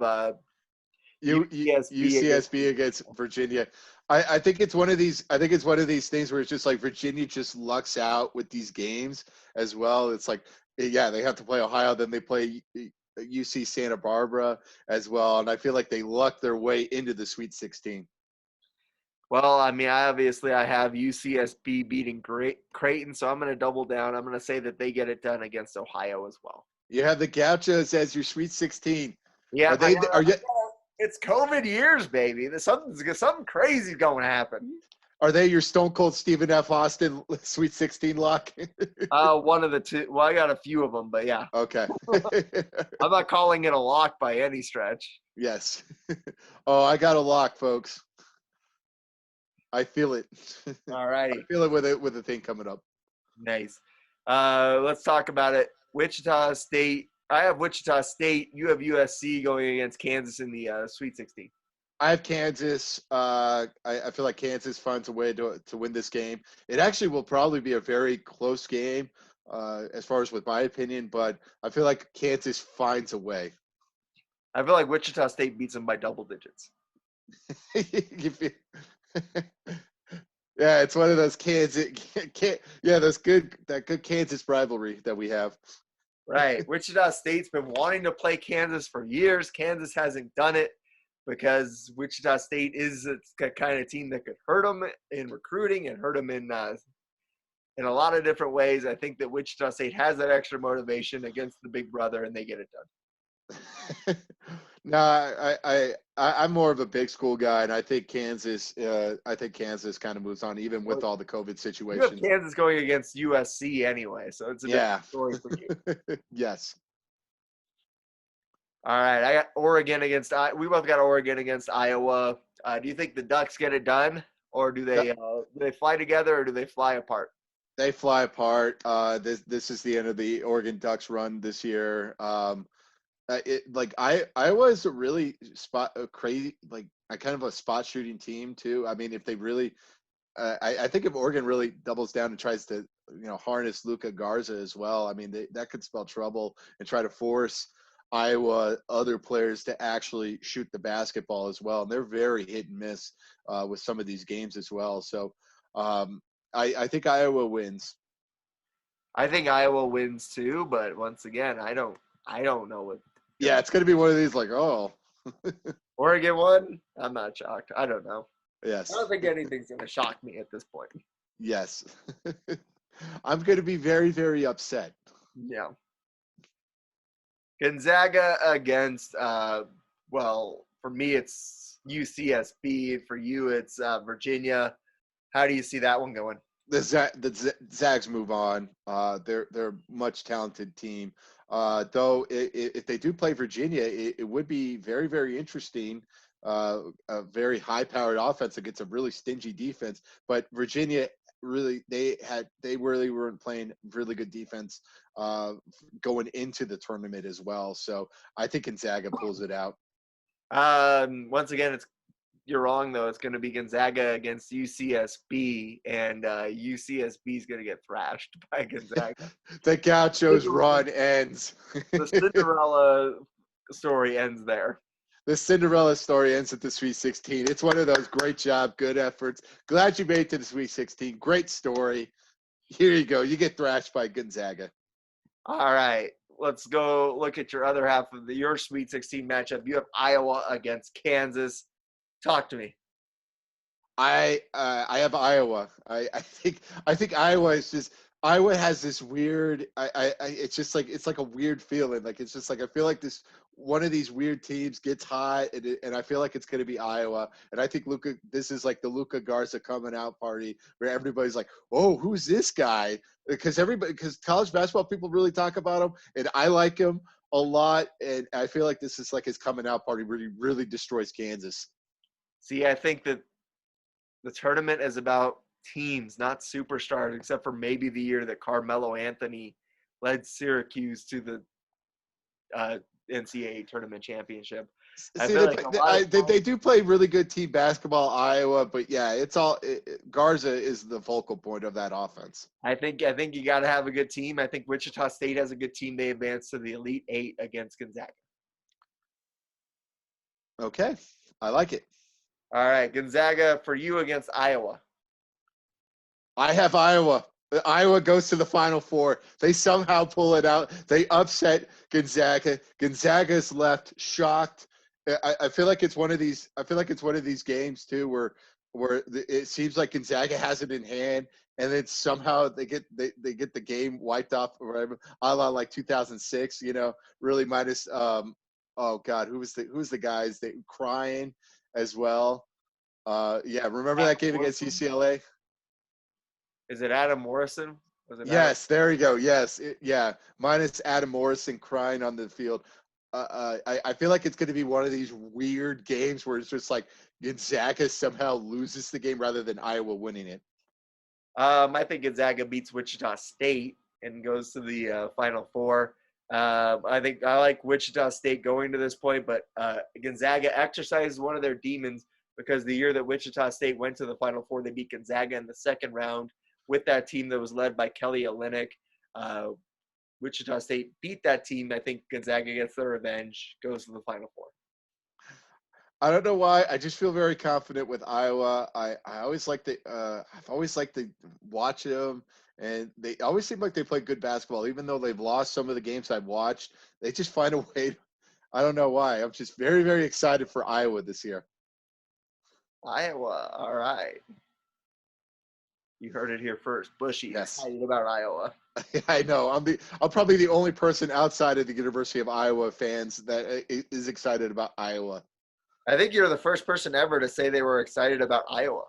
UCSB against UCSB against Virginia. I think it's one of these. I think it's one of these things where it's just like Virginia just lucks out with these games as well. It's like, yeah, they have to play Ohio, then they play UC Santa Barbara as well, and I feel like they luck their way into the Sweet 16. Well, I mean, I have UCSB beating Creighton, so I'm going to double down. I'm going to say that they get it done against Ohio as well. You have the Gauchos as your Sweet 16. Yeah, Are they? Are you? it's COVID years, baby. There's something crazy going to happen. Are they your Stone Cold Stephen F. Austin Sweet 16 lock? One of the two. Well, I got a few of them, but yeah. Okay. I'm not calling it a lock by any stretch. Yes. Oh, I got a lock, folks. I feel it. All righty. I feel it with the thing coming up. Nice. Let's talk about it. Wichita State. I have Wichita State. You have USC going against Kansas in the Sweet 16. I have Kansas. I feel like Kansas finds a way to win this game. It actually will probably be a very close game, as far as with my opinion, but I feel like Kansas finds a way. I feel like Wichita State beats them by double digits. Yeah, it's one of those Kansas. Yeah, that good Kansas rivalry that we have. Right. Wichita State's been wanting to play Kansas for years. Kansas hasn't done it because Wichita State is the kind of team that could hurt them in recruiting and hurt them in a lot of different ways. I think that Wichita State has that extra motivation against the big brother, and they get it done. No, I'm more of a big school guy, and I think Kansas kind of moves on, even with all the COVID situation. You have Kansas going against USC anyway, so it's a different story for you. Yes. All right, I got Oregon against. We both got Oregon against Iowa. Do you think the Ducks get it done, or do they fly together, or do they fly apart? They fly apart. This is the end of the Oregon Ducks run this year. Iowa's a really crazy, like a kind of a spot shooting team too. I mean, if they really, I think if Oregon really doubles down and tries to, harness Luka Garza as well, I mean, that could spell trouble and try to force Iowa other players to actually shoot the basketball as well. And they're very hit and miss with some of these games as well. So I think Iowa wins. I think Iowa wins too, but once again, I don't know what. Yeah, it's going to be one of these like, oh. Oregon won? I'm not shocked. I don't know. Yes. I don't think anything's going to shock me at this point. Yes. I'm going to be very, very upset. Yeah. Gonzaga against, for me, it's UCSB. For you, it's Virginia. How do you see that one going? The Zags move on. They're a much talented team. Though if they do play Virginia, it would be very, very interesting. A very high-powered offense against a really stingy defense. But Virginia really, they really weren't playing really good defense going into the tournament as well. So I think Gonzaga pulls it out. Once again, you're wrong, though. It's going to be Gonzaga against UCSB, and UCSB is going to get thrashed by Gonzaga. The Gauchos run ends. The Cinderella story ends there. The Cinderella story ends at the Sweet 16. It's one of those great job, good efforts. Glad you made it to the Sweet 16. Great story. Here you go. You get thrashed by Gonzaga. All right. Let's go look at your other half of your Sweet 16 matchup. You have Iowa against Kansas. Talk to me. I have Iowa. I think Iowa has this weird. It's just like it's like a weird feeling. Like it's just like I feel like this one of these weird teams gets hot, and I feel like it's going to be Iowa. And I think this is like the Luka Garza coming out party where everybody's like, "Oh, who's this guy?" Because college basketball people really talk about him, and I like him a lot. And I feel like this is like his coming out party where he really destroys Kansas. See, I think that the tournament is about teams, not superstars, except for maybe the year that Carmelo Anthony led Syracuse to the NCAA tournament championship. See, they do play really good team basketball, Iowa, but yeah, Garza is the focal point of that offense. I think you got to have a good team. I think Wichita State has a good team. They advanced to the Elite Eight against Gonzaga. Okay, I like it. All right, Gonzaga for you against Iowa. I have Iowa. Iowa goes to the Final Four. They somehow pull it out. They upset Gonzaga. Gonzaga's left shocked. I feel like it's one of these. I feel like it's one of these games too, where it seems like Gonzaga has it in hand, and then somehow they get the game wiped off, or whatever, a la like 2006. Really minus. Oh God, who's the guys that crying as well? Yeah, remember that game against UCLA? Is it Adam Morrison? Was it Adam? Yes, there you go. Yes, yeah. Minus Adam Morrison crying on the field. I feel like it's going to be one of these weird games where it's just like Gonzaga somehow loses the game rather than Iowa winning it. I think Gonzaga beats Wichita State and goes to the Final Four. I think I like Wichita State going to this point, but Gonzaga exercises one of their demons because the year that Wichita State went to the Final Four, they beat Gonzaga in the second round with that team that was led by Kelly Olynyk. Wichita State beat that team. I think Gonzaga gets their revenge, goes to the Final Four. I don't know why. I just feel very confident with Iowa. I always like I've always liked to watch them, and they always seem like they play good basketball, even though they've lost some of the games I've watched. They just find a way. I don't know why. I'm just very, very excited for Iowa this year. Iowa, all right. You heard it here first. Bushy Yes. excited about Iowa. I know. I'm probably the only person outside of the University of Iowa fans that is excited about Iowa. I think you're the first person ever to say they were excited about Iowa.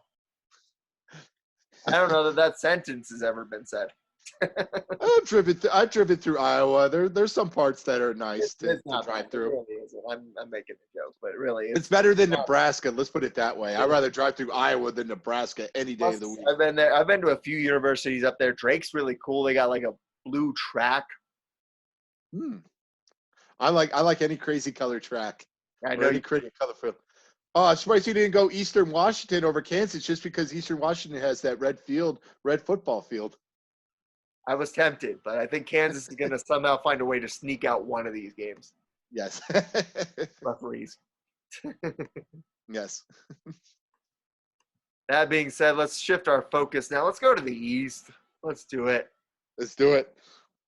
I don't know that sentence has ever been said. I've driven through Iowa. There's some parts that are nice to drive through. It really isn't. I'm making a joke, but really, It's better than Nebraska. Let's put it that way. I'd rather drive through Iowa than Nebraska any day of the week. I've been there. I've been to a few universities up there. Drake's really cool. They got like a blue track. I like any crazy color track. I know any crazy color field. Oh, I'm surprised you didn't go Eastern Washington over Kansas just because Eastern Washington has that red football field. I was tempted, but I think Kansas is going to somehow find a way to sneak out one of these games. Yes. Referees. Yes. That being said, let's shift our focus now. Let's go to the East. Let's do it. Let's do it.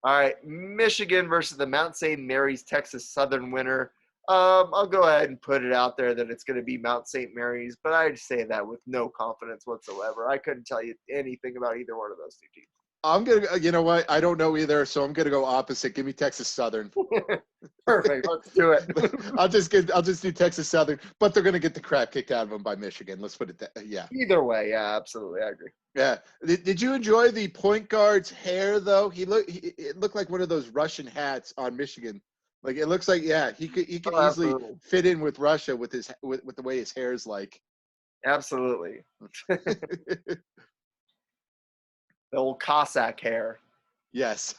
All right, Michigan versus the Mount St. Mary's Texas Southern winner. I'll go ahead and put it out there that it's going to be Mount St. Mary's, but I'd say that with no confidence whatsoever. I couldn't tell you anything about either one of those two teams. I'm going to, you know what? I don't know either, so I'm going to go opposite. Give me Texas Southern. Perfect. Let's do it. I'll just do Texas Southern, but they're going to get the crap kicked out of them by Michigan. Let's put it that. Yeah. Either way, yeah, absolutely. I agree. Yeah. Did you enjoy the point guard's hair though? It looked like one of those Russian hats on Michigan. Like it looks like, yeah, he could easily absolutely fit in with Russia with the way his hair is like. Absolutely. The old Cossack hair. Yes.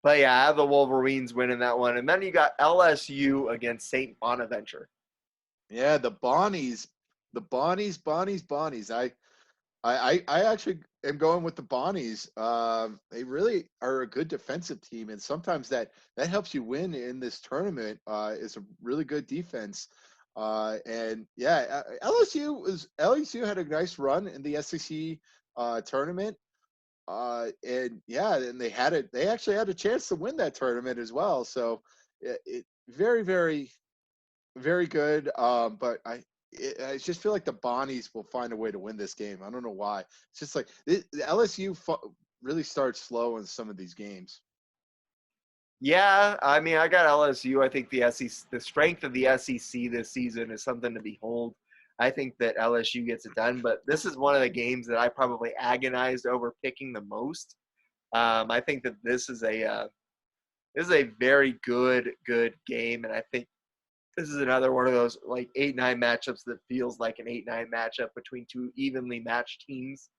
But yeah, I have the Wolverines winning that one. And then you got LSU against St. Bonaventure. Yeah, the Bonnies. I actually am going with the Bonnies. They really are a good defensive team, and sometimes that helps you win in this tournament. Is a really good defense. And yeah, LSU had a nice run in the SEC tournament. And yeah, and they actually had a chance to win that tournament as well. So it very, very, very good. But I just feel like the Bonnies will find a way to win this game. I don't know why. It's just like the LSU really starts slow in some of these games. Yeah, I mean, I got LSU. I think the strength of the SEC this season is something to behold. I think that LSU gets it done, but this is one of the games that I probably agonized over picking the most. I think that this is a very good game, and I think this is another one of those like 8-9 matchups that feels like an 8-9 matchup between two evenly matched teams.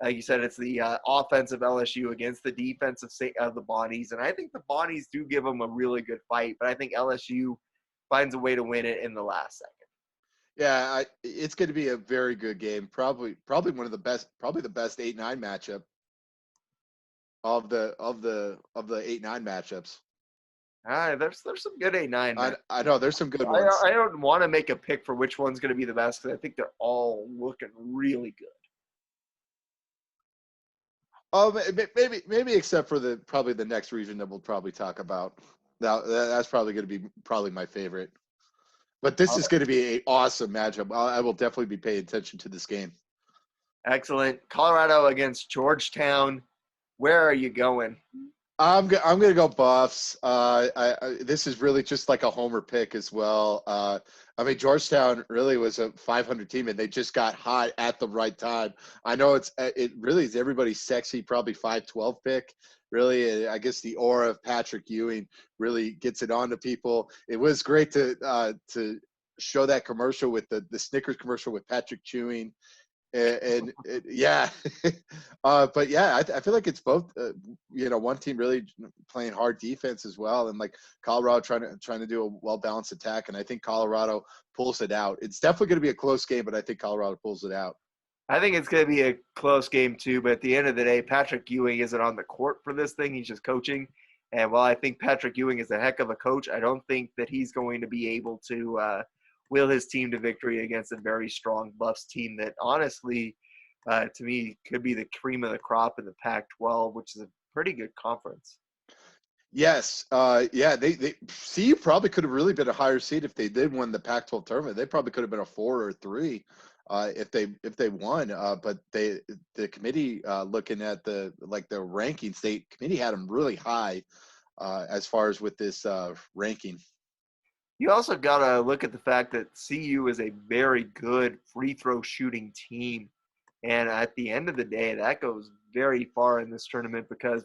Like you said, it's the offensive LSU against the defensive of the Bonnies, and I think the Bonnies do give them a really good fight, but I think LSU finds a way to win it in the last second. Yeah, it's going to be a very good game. Probably one of the best, probably the best 8-9 matchup of the 8-9 matchups. There's some good A9. I know there's some good ones. I don't want to make a pick for which one's going to be the best because I think they're all looking really good. Oh, maybe except for probably the next region that we'll probably talk about. Now that's probably going to be my favorite. But this is going to be an awesome matchup. I will definitely be paying attention to this game. Excellent. Colorado against Georgetown. Where are you going? I'm going to go Buffs. This is really just like a homer pick as well. I mean, Georgetown really was a 500 team, and they just got hot at the right time. I know it really is everybody's sexy, probably 512 pick. Really, I guess the aura of Patrick Ewing really gets it on to people. It was great to show that commercial with the Snickers commercial with Patrick chewing. Yeah, but yeah, I feel like it's both. One team really playing hard defense as well, and like Colorado trying to do a well balanced attack, and I think Colorado pulls it out. It's definitely going to be a close game, but I think Colorado pulls it out. I think it's going to be a close game too, but at the end of the day, Patrick Ewing isn't on the court for this thing. He's just coaching. And while I think Patrick Ewing is a heck of a coach, I don't think that he's going to be able to will his team to victory against a very strong Buffs team that honestly, to me, could be the cream of the crop in the Pac-12, which is a pretty good conference. Yes, yeah, they CU probably could have really been a higher seed if they did win the Pac-12 tournament. They probably could have been a 4 or 3 if they won. But the committee looking at the rankings, committee had them really high as far as with this ranking. You also got to look at the fact that CU is a very good free throw shooting team. And at the end of the day, that goes very far in this tournament because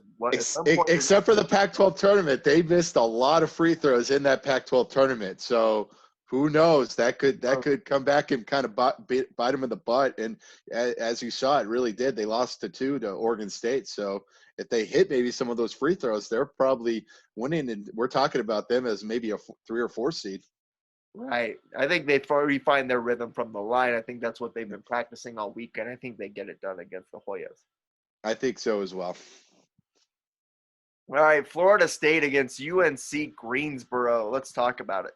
except for the Pac-12 tournament, they missed a lot of free throws in that Pac-12 tournament. So who knows? That could come back and kind of bite them in the butt. And as you saw, it really did. They lost 2 to Oregon State. So if they hit maybe some of those free throws, they're probably winning. And we're talking about them as maybe a 3 or 4 seed. Right. I think they find their rhythm from the line. I think that's what they've been practicing all week, and I think they get it done against the Hoyas. I think so as well. All right, Florida State against UNC Greensboro. Let's talk about it.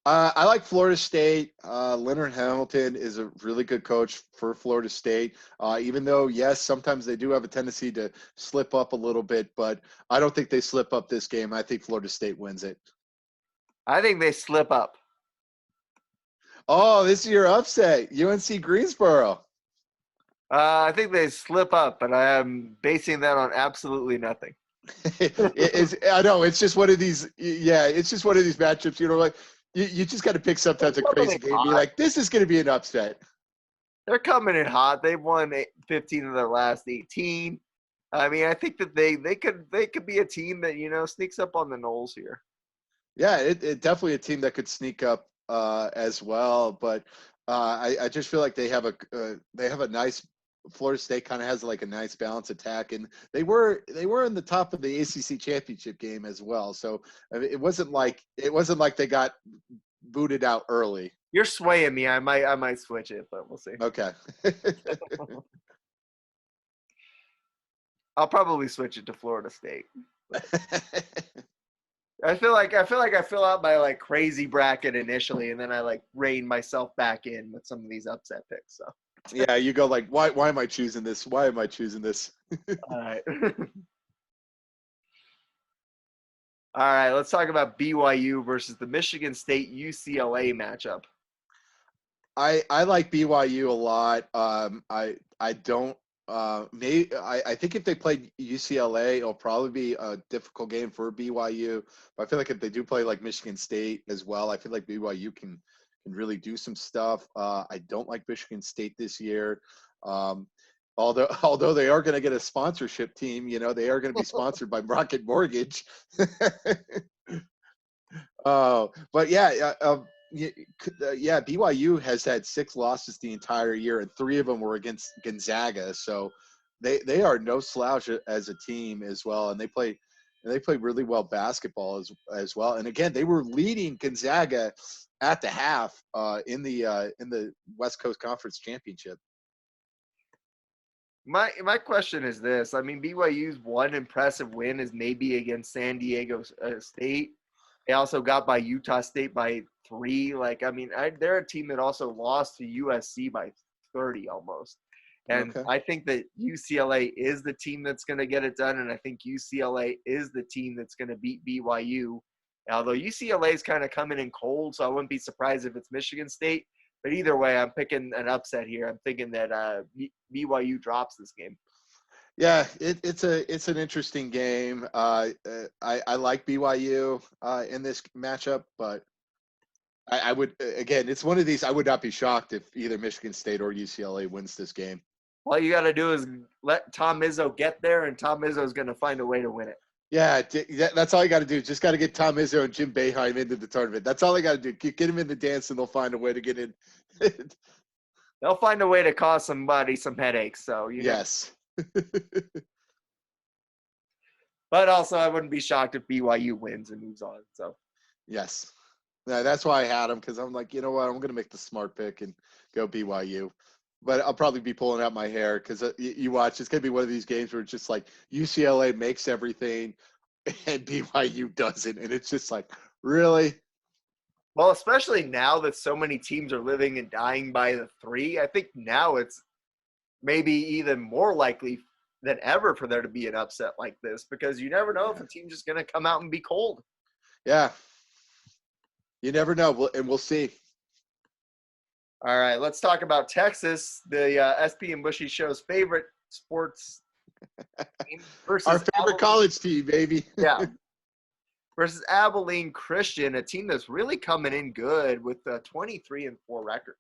I like Florida State. Leonard Hamilton is a really good coach for Florida State, even though, yes, sometimes they do have a tendency to slip up a little bit, but I don't think they slip up this game. I think Florida State wins it. I think they slip up. Oh, this is your upset. UNC Greensboro. I think they slip up, but I am basing that on absolutely nothing. I know. It's just one of these. Yeah, it's just one of these matchups. Like you just got to pick sometimes a crazy game. Be like, this is going to be an upset. They're coming in hot. They've won 15 of their last 18. I mean, I think that they could be a team that sneaks up on the Knolls here. Yeah, it definitely a team that could sneak up as well. But I just feel like they have a nice. Florida State kind of has like a nice balance attack, and they were in the top of the ACC championship game as well. So I mean, it wasn't like they got booted out early. You're swaying me. I might switch it, but we'll see. Okay. I'll probably switch it to Florida State. I feel like I fill out my crazy bracket initially, and then I rein myself back in with some of these upset picks. So. Yeah, you go why am I choosing this? Why am I choosing this? All right. All right, let's talk about BYU versus the Michigan State UCLA matchup. I like BYU a lot. I don't. I think if they play UCLA, it'll probably be a difficult game for BYU. But I feel like if they do play like Michigan State as well, I feel like BYU can really do some stuff. I don't like Michigan State this year. Although they are going to get a sponsorship team, they are going to be sponsored by Rocket Mortgage. But yeah, BYU has had 6 losses the entire year, and 3 of them were against Gonzaga. So they are no slouch as a team as well, and they play really well basketball as well. And again, they were leading Gonzaga at the half in the West Coast Conference Championship. My question is this. I mean, BYU's one impressive win is maybe against San Diego State. They also got by Utah State by 3. Like, I mean, they're a team that also lost to USC by 30 almost. And Okay. I think that UCLA is the team that's going to get it done, and I think UCLA is the team that's going to beat BYU. Although UCLA is kind of coming in cold, so I wouldn't be surprised if it's Michigan State. But either way, I'm picking an upset here. I'm thinking that BYU drops this game. Yeah, it's an interesting game. I like BYU in this matchup, but I would again. It's one of these. I would not be shocked if either Michigan State or UCLA wins this game. All you got to do is let Tom Izzo get there, and Tom Izzo is going to find a way to win it. Yeah, that's all you got to do. Just got to get Tom Izzo and Jim Boeheim into the tournament. That's all I got to do. Get them in the dance, and they'll find a way to get in. They'll find a way to cause somebody some headaches. So yes. But also, I wouldn't be shocked if BYU wins and moves on. So yes, yeah, that's why I had them, because I'm like, you know what, I'm going to make the smart pick and go BYU. But I'll probably be pulling out my hair because you watch, it's going to be one of these games where it's just like UCLA makes everything and BYU doesn't. And it's just like, really? Well, especially now that so many teams are living and dying by the 3, I think now it's maybe even more likely than ever for there to be an upset like this, because you never know if a team's just going to come out and be cold. Yeah. You never know. We'll see. All right, let's talk about Texas, the SP and Bushy show's favorite sports team versus our favorite college team, baby. Yeah. Versus Abilene Christian, a team that's really coming in good with a 23-4 record.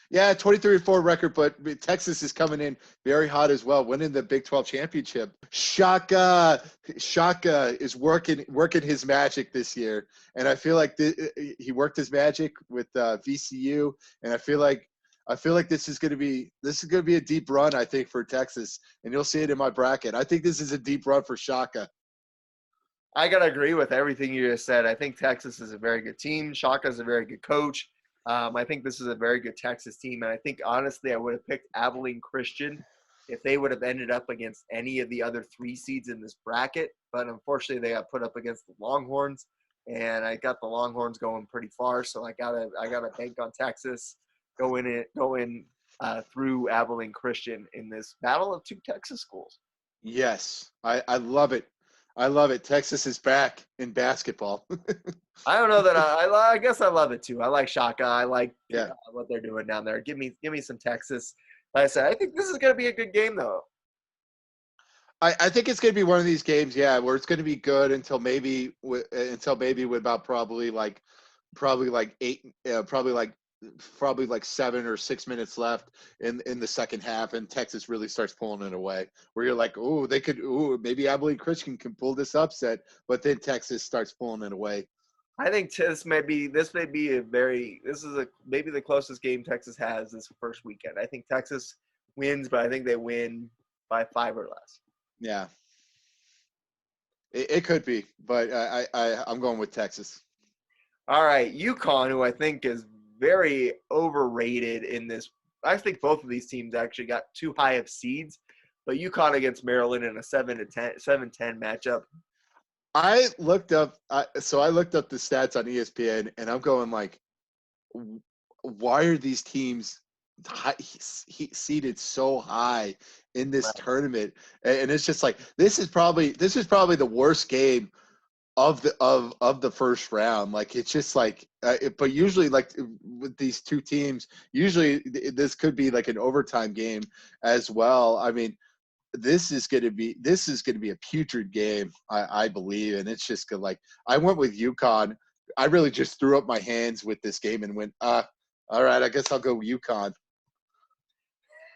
Yeah, 23-4 record, but Texas is coming in very hot as well, winning the Big 12 championship. Shaka is working his magic this year, and I feel like he worked his magic with VCU, and I feel like this is going to be a deep run, I think, for Texas, and you'll see it in my bracket. I think this is a deep run for Shaka. I gotta agree with everything you just said. I think Texas is a very good team. Shaka is a very good coach. I think this is a very good Texas team, and I think, honestly, I would have picked Abilene Christian if they would have ended up against any of the other 3 seeds in this bracket. But unfortunately, they got put up against the Longhorns, and I got the Longhorns going pretty far. So I gotta bank on Texas going through Abilene Christian in this battle of 2 Texas schools. Yes, I love it. I love it. Texas is back in basketball. I don't know that I guess I love it too. I like Shaka. I like Yeah. What they're doing down there. Give me some Texas. Like I said, I think this is going to be a good game though. I think it's going to be one of these games, yeah, where it's going to be good until maybe with about probably like 7 or 6 minutes left in the second half, and Texas really starts pulling it away. Where you're like, maybe Abilene Christian can pull this upset, but then Texas starts pulling it away. I think maybe maybe the closest game Texas has this first weekend. I think Texas wins, but I think they win by 5 or less. Yeah, it could be, but I'm going with Texas. All right, UConn, who I think is very overrated in this. I think both of these teams actually got too high of seeds, but UConn against Maryland in a 7-10 matchup. I looked up the stats on ESPN, and I'm going like, why are these teams seated so high in this tournament? And it's just like, this is probably the worst game of the first round. Like, it's just like, but usually, like, with these 2 teams, usually this could be like an overtime game as well. I mean, this is going to be a putrid game, I believe. And it's just good. Like, I went with UConn. I really just threw up my hands with this game and went, all right, I guess I'll go UConn.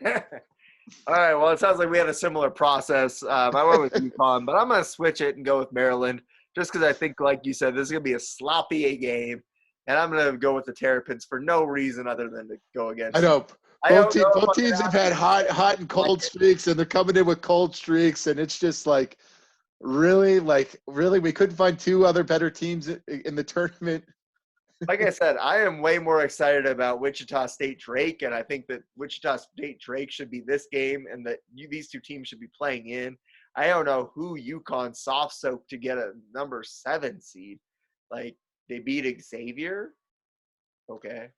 All right, well, it sounds like we had a similar process. I went with UConn, but I'm going to switch it and go with Maryland, just because I think, like you said, this is going to be a sloppy game, and I'm going to go with the Terrapins for no reason other than to go against. I know. Both teams have had hot and cold streaks, and they're coming in with cold streaks, and it's just like, really, we couldn't find 2 other better teams in the tournament. Like I said, I am way more excited about Wichita State Drake, and I think that Wichita State Drake should be this game, and that these two teams should be playing in. I don't know who UConn soft soaked to get a number 7 seed. Like they beat Xavier. Okay,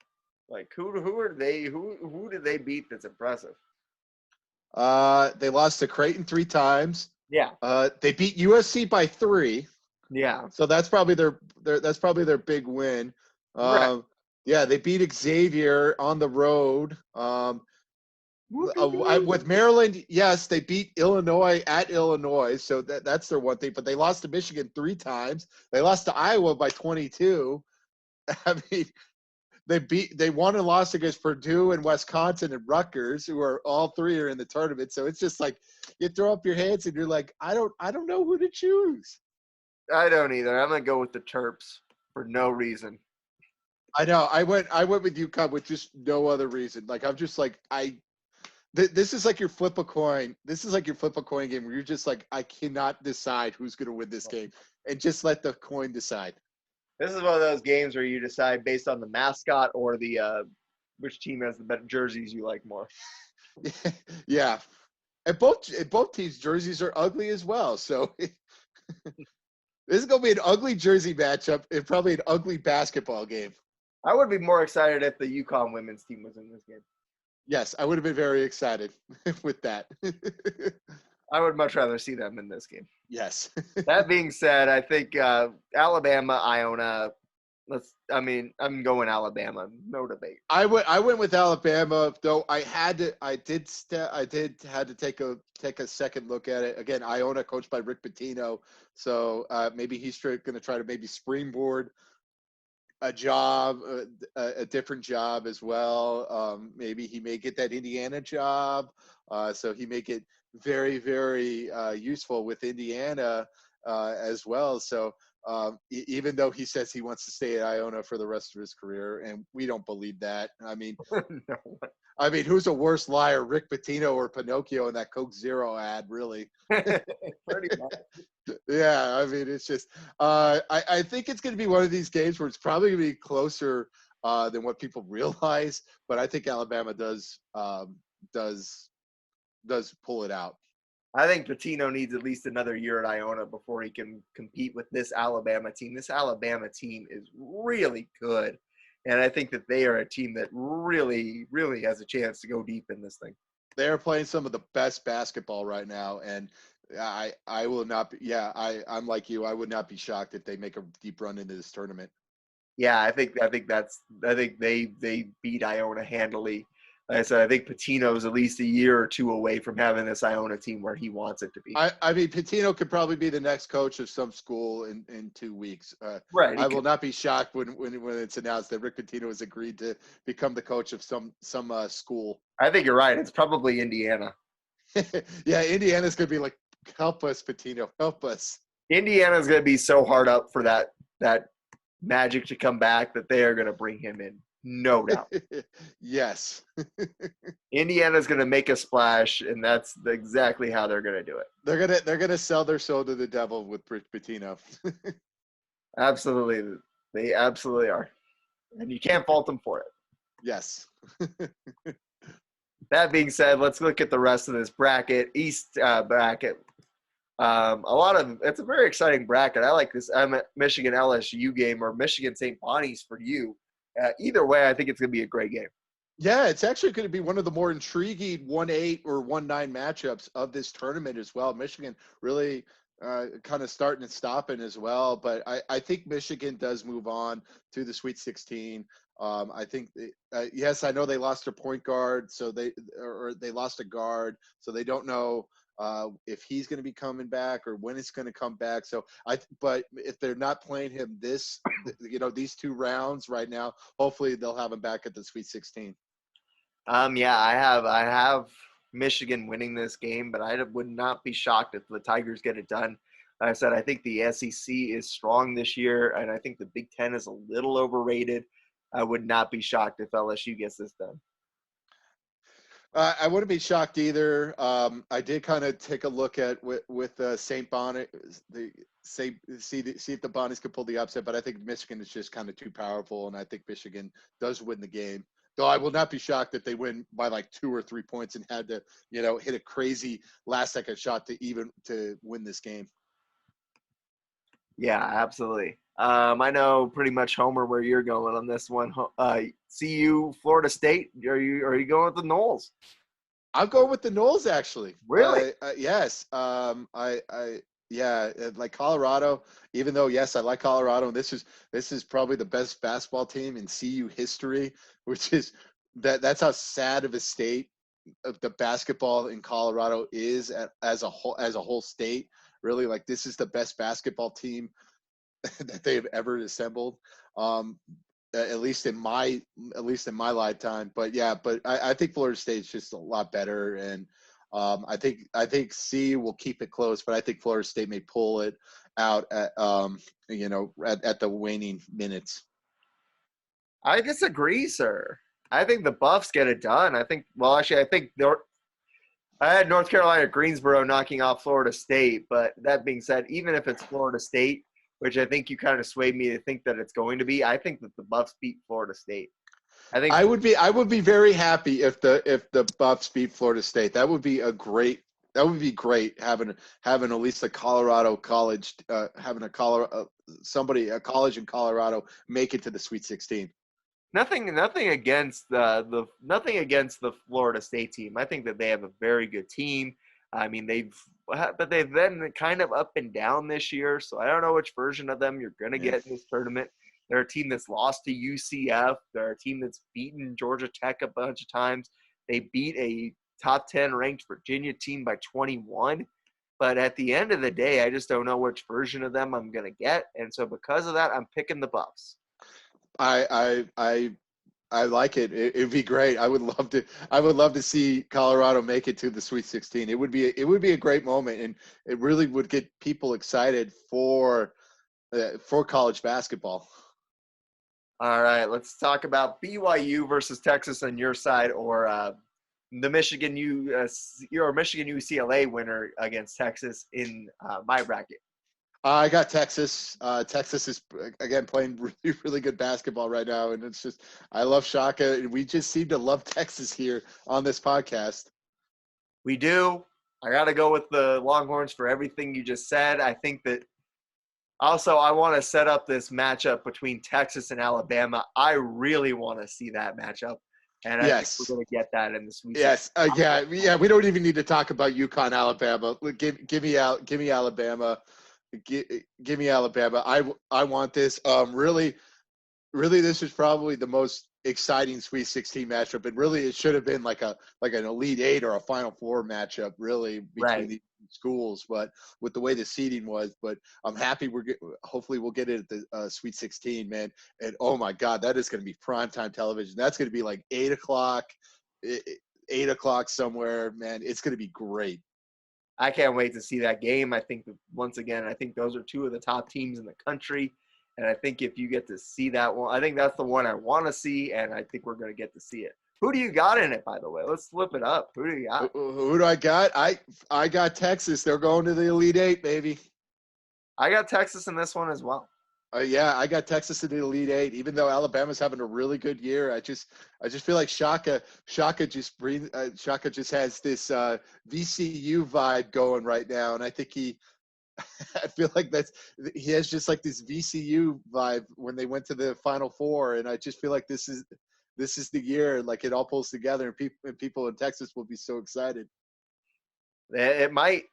like who are they? Who did they beat? That's impressive. They lost to Creighton 3 times. Yeah, They beat USC by 3. yeah, So that's probably their big win. right. Yeah, they beat Xavier on the road. With Maryland, yes, they beat Illinois at Illinois, so that's their one thing. But they lost to Michigan 3 times. They lost to Iowa by 22. I mean, they won and lost against Purdue and Wisconsin and Rutgers, who are all 3 are in the tournament. So it's just like you throw up your hands and you're like, I don't know who to choose. I don't either. I'm gonna go with the Terps for no reason. I know. I went with UConn with just no other reason. Like I'm just like this is like your flip a coin. This is like your flip a coin game where you're just like, I cannot decide who's going to win this game, and just let the coin decide. This is one of those games where you decide based on the mascot or the which team has the better jerseys you like more. Yeah, and both teams' jerseys are ugly as well. So this is going to be an ugly jersey matchup and probably an ugly basketball game. I would be more excited if the UConn women's team was in this game. Yes, I would have been very excited with that. I would much rather see them in this game. Yes. That being said, I think Alabama, Iona. I'm going Alabama. No debate. I went with Alabama, though I had to take a second look at it. Again, Iona coached by Rick Pitino, so maybe he's going to try to maybe springboard a job, a different job as well. Maybe he may get that Indiana job, so he may get very, very useful with Indiana as well. So even though he says he wants to stay at Iona for the rest of his career, and we don't believe that. I mean, No. I mean, who's a worse liar, Rick Pitino or Pinocchio in that Coke Zero ad? Really? Pretty much. Yeah, I mean, it's just I think it's going to be one of these games where it's probably going to be closer than what people realize. But I think Alabama does pull it out. I think Pitino needs at least another year at Iona before he can compete with this Alabama team. This Alabama team is really good. And I think that they are a team that really, really has a chance to go deep in this thing. They are playing some of the best basketball right now, and I will not be. Yeah, I'm like you. I would not be shocked if they make a deep run into this tournament. Yeah, I think they beat Iona handily. Like I said, I think Pitino's at least a year or two away from having this Iona team where he wants it to be. I mean, Pitino could probably be the next coach of some school in 2 weeks. Right. I will not be shocked when it's announced that Rick Pitino has agreed to become the coach of some school. I think you're right. It's probably Indiana. Yeah, Indiana's going to be like, help us, Pitino, help us. Indiana's going to be so hard up for that magic to come back that they are going to bring him in. No doubt. Yes. Indiana's going to make a splash, and that's exactly how they're going to do it. They're gonna sell their soul to the devil with Pitino. Absolutely, they absolutely are, and you can't fault them for it. Yes. That being said, let's look at the rest of this bracket. East bracket. It's a very exciting bracket. I like this Michigan LSU game or Michigan St. Bonnie's for you. Either way, I think it's going to be a great game. Yeah, it's actually going to be one of the more intriguing 1-8 or 1-9 matchups of this tournament as well. Michigan really kind of starting and stopping as well, but I think Michigan does move on to the Sweet 16. I think, yes, I know they lost their point guard, so they lost a guard, so they don't know if he's going to be coming back or when it's going to come back. So but if they're not playing him these 2 rounds right now, hopefully they'll have him back at the Sweet 16. Yeah, I have Michigan winning this game, but I would not be shocked if the Tigers get it done. Like I said, I think the SEC is strong this year, and I think the Big Ten is a little overrated. I would not be shocked if LSU gets this done. I wouldn't be shocked either. I did kind of take a look at with St. Bonnet, see if the Bonnies could pull the upset, but I think Michigan is just kind of too powerful, and I think Michigan does win the game. Though I will not be shocked if they win by like 2 or 3 points and had to, hit a crazy last second shot to win this game. Yeah, absolutely. I know pretty much Homer where you're going on this one. CU, Florida State. Are you going with the Noles? I'm going with the Knowles actually. Really? Yes. Yeah, like Colorado. Even though yes, I like Colorado, and this is probably the best basketball team in CU history, which is that's how sad of a state of the basketball in Colorado is as a whole state. Really, like this is the best basketball team that they've ever assembled. Um, at least in my lifetime. But yeah, I think Florida State's just a lot better, and I think C will keep it close, but I think Florida State may pull it out at the waning minutes. I disagree, sir. I think the Buffs get it done. I had North Carolina Greensboro knocking off Florida State, but that being said, even if it's Florida State, which I think you kind of swayed me to think that it's going to be, I think that the Buffs beat Florida State. I would be very happy if the Buffs beat Florida State. That would be great having at least a Colorado college having a college in Colorado make it to the Sweet 16. nothing against nothing against the Florida State team. I think that they have a very good team. I mean, they've been kind of up and down this year, so I don't know which version of them you're going to get in this tournament. They're a team that's lost to UCF. They're a team that's beaten Georgia Tech a bunch of times. They beat a top 10 ranked Virginia team by 21. But at the end of the day, I just don't know which version of them I'm going to get. And so because of that, I'm picking the Buffs. I like it. It'd be great. I would love to. I would love to see Colorado make it to the Sweet 16. It would be a great moment, and it really would get people excited for college basketball. All right, let's talk about BYU versus Texas on your side, or the Michigan UCLA winner against Texas in my bracket. I got Texas. Texas is again playing really, really good basketball right now, and it's just I love Shaka, and we just seem to love Texas here on this podcast. We do. I got to go with the Longhorns for everything you just said. I think that also I want to set up this matchup between Texas and Alabama. I really want to see that matchup, and I think we're going to get that in the Sweet. Yes, yeah. We don't even need to talk about UConn, Alabama. Give me Alabama. Give me Alabama. I want this. Really, this is probably the most exciting Sweet 16 matchup, and really, it should have been like an Elite Eight or a Final Four matchup, really between these schools. But with the way the seeding was, but I'm happy hopefully we'll get it at the Sweet 16, man. And oh my God, that is going to be primetime television. That's going to be like 8 o'clock somewhere, man. It's going to be great. I can't wait to see that game. I think that once again, I think those are two of the top teams in the country. And I think if you get to see that one, I think that's the one I want to see, and I think we're going to get to see it. Who do you got in it, by the way? Let's flip it up. Who do you got? Who do I got? I got Texas. They're going to the Elite Eight, baby. I got Texas in this one as well. Yeah, I got Texas in the Elite Eight. Even though Alabama's having a really good year, I just feel like Shaka just has this VCU vibe going right now, and I think I feel like he has just like this VCU vibe when they went to the Final Four, and I just feel like this is the year, like it all pulls together, and people in Texas will be so excited. It might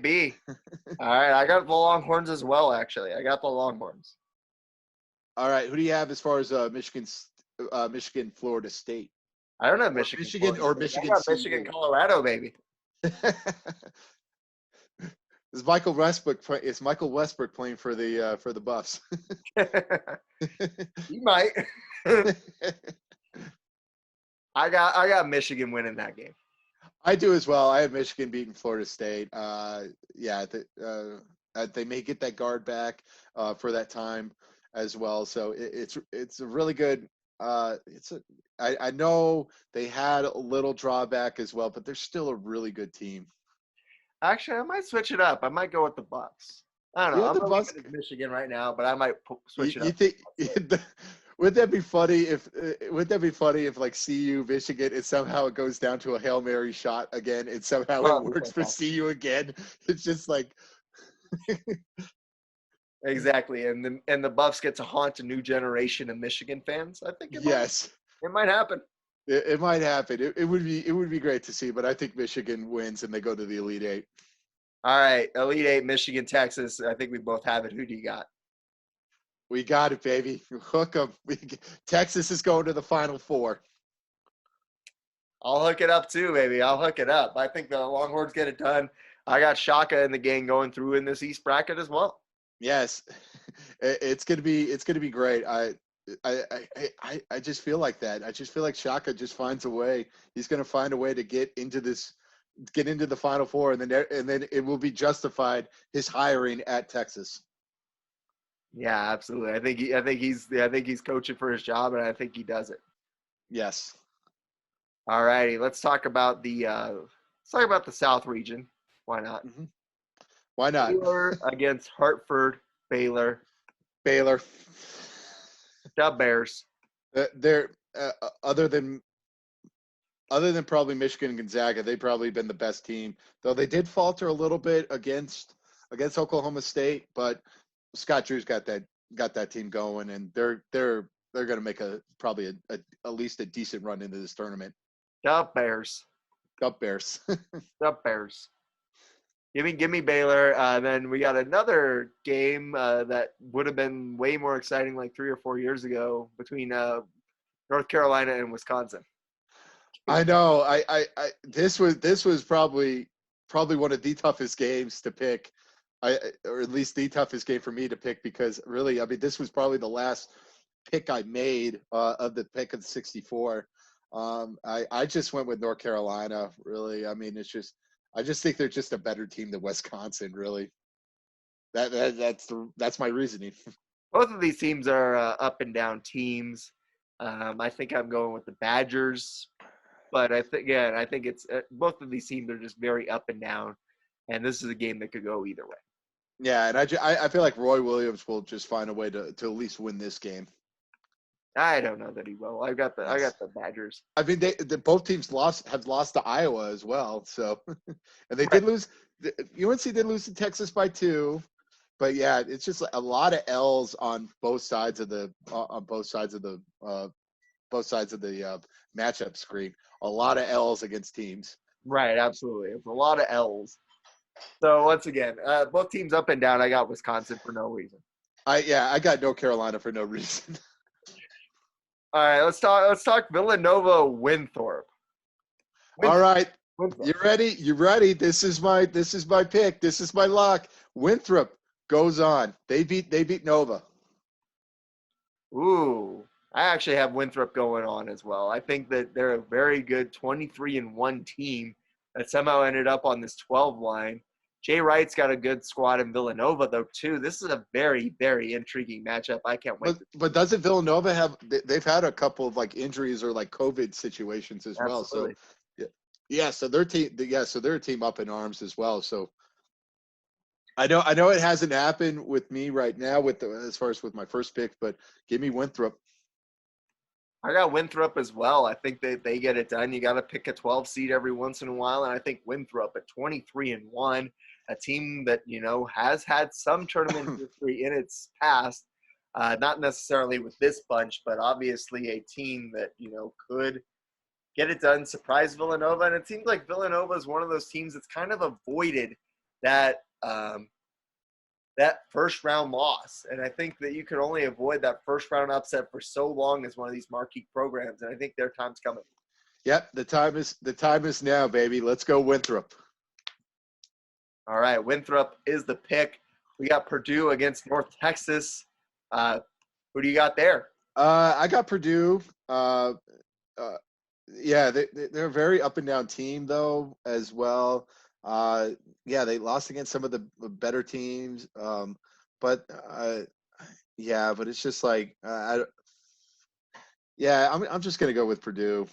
be. All right, I got the Longhorns as well. Actually, I got the Longhorns. All right, who do you have as far as Michigan, Florida State? I don't have Michigan. Michigan. I got Michigan, Colorado, baby. Is Michael Westbrook playing for the Buffs? He might. I got Michigan winning that game. I do as well. I have Michigan beating Florida State. They may get that guard back for that time as well. So it's a really good I know they had a little drawback as well, but they're still a really good team. Actually, I might switch it up. I might go with the Bucks. I don't know. Yeah, I'm the gonna leave Bucks. it as Michigan right now, but I might switch it You up. think would that be funny if would that be funny if like CU Michigan and somehow it goes down to a Hail Mary shot again and somehow it Well, that'd be works for fantastic. CU again? It's just like Exactly, and the Buffs get to haunt a new generation of Michigan fans. I think yes, it might happen. it might happen. It would be great to see, but I think Michigan wins and they go to the Elite Eight. All right, Elite Eight, Michigan, Texas. I think we both have it. Who do you got? We got it, baby. Hook 'em. Texas is going to the Final Four. I'll hook it up too, baby. I'll hook it up. I think the Longhorns get it done. I got Shaka and the gang going through in this East bracket as well. Yes, it's gonna be great. I just feel like that. I just feel like Shaka just finds a way. He's gonna find a way to get into the Final Four, and then it will be justified his hiring at Texas. Yeah, absolutely. I think he's coaching for his job, and I think he does it. Yes. All righty, let's talk about the South region. Why not? Mm-hmm. Why not? Baylor against Hartford. Baylor. Baylor. The Bears. They're other than probably Michigan and Gonzaga, they've probably been the best team. Though they did falter a little bit against Oklahoma State, but Scott Drew's got that team going, and they're going to make probably at least a decent run into this tournament. The Bears. Up Bears. The Bears. Give me Baylor. Then we got another game that would have been way more exciting like 3 or 4 years ago between North Carolina and Wisconsin. I know. This was probably one of the toughest games to pick. Or at least the toughest game for me to pick, because really, I mean, this was probably the last pick I made of the pick of the 64. I just went with North Carolina. Really, I mean, I just think they're just a better team than Wisconsin. Really, that's my reasoning. Both of these teams are up and down teams. I think I'm going with the Badgers, but I think it's both of these teams are just very up and down, and this is a game that could go either way. Yeah, and I feel like Roy Williams will just find a way to at least win this game. I don't know that he will. I got the Badgers. I mean, both teams have lost to Iowa as well. So, and they Right. did lose. UNC did lose to Texas by 2, but yeah, it's just a lot of L's on both sides of the matchup screen. A lot of L's against teams. Right, absolutely. It's a lot of L's. So once again, both teams up and down. I got Wisconsin for no reason. I got North Carolina for no reason. All right, let's talk Villanova Winthrop. All right. Winthrop. You ready? You ready? This is my pick. This is my lock. Winthrop goes on. They beat Nova. Ooh, I actually have Winthrop going on as well. I think that they're a very good 23-1 team that somehow ended up on this 12 line. Jay Wright's got a good squad in Villanova though too. This is a very, very intriguing matchup. I can't wait. But doesn't Villanova have? They've had a couple of like injuries or like COVID situations as Absolutely. well. So yeah. So their team. Yeah. So they're a team up in arms as well. So I know it hasn't happened with me right now as far as with my first pick, but give me Winthrop. I got Winthrop as well. I think they get it done. You got to pick a 12 seed every once in a while, and I think Winthrop at 23-1, a team that has had some tournament history in its past, not necessarily with this bunch, but obviously a team that could get it done, surprise Villanova, and it seems like Villanova is one of those teams that's kind of avoided that first round loss. And I think that you could only avoid that first round upset for so long as one of these marquee programs. And I think their time's coming. Yep, the time is now, baby. Let's go Winthrop. All right, Winthrop is the pick. We got Purdue against North Texas. Who do you got there? I got Purdue. Yeah, they're a very up and down team though as well. Yeah, they lost against some of the better teams. But it's just like Yeah, I'm just gonna go with Purdue.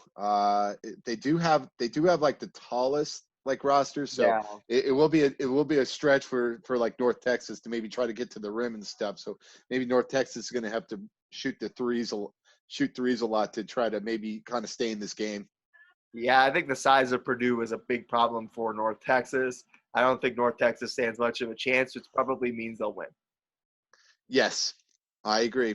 They do have like the tallest like roster, so Yeah. it will be a stretch for like North Texas to maybe try to get to the rim and stuff. So maybe North Texas is gonna have to shoot threes a lot to try to maybe kind of stay in this game. Yeah, I think the size of Purdue is a big problem for North Texas. I don't think North Texas stands much of a chance, which probably means they'll win. Yes, I agree.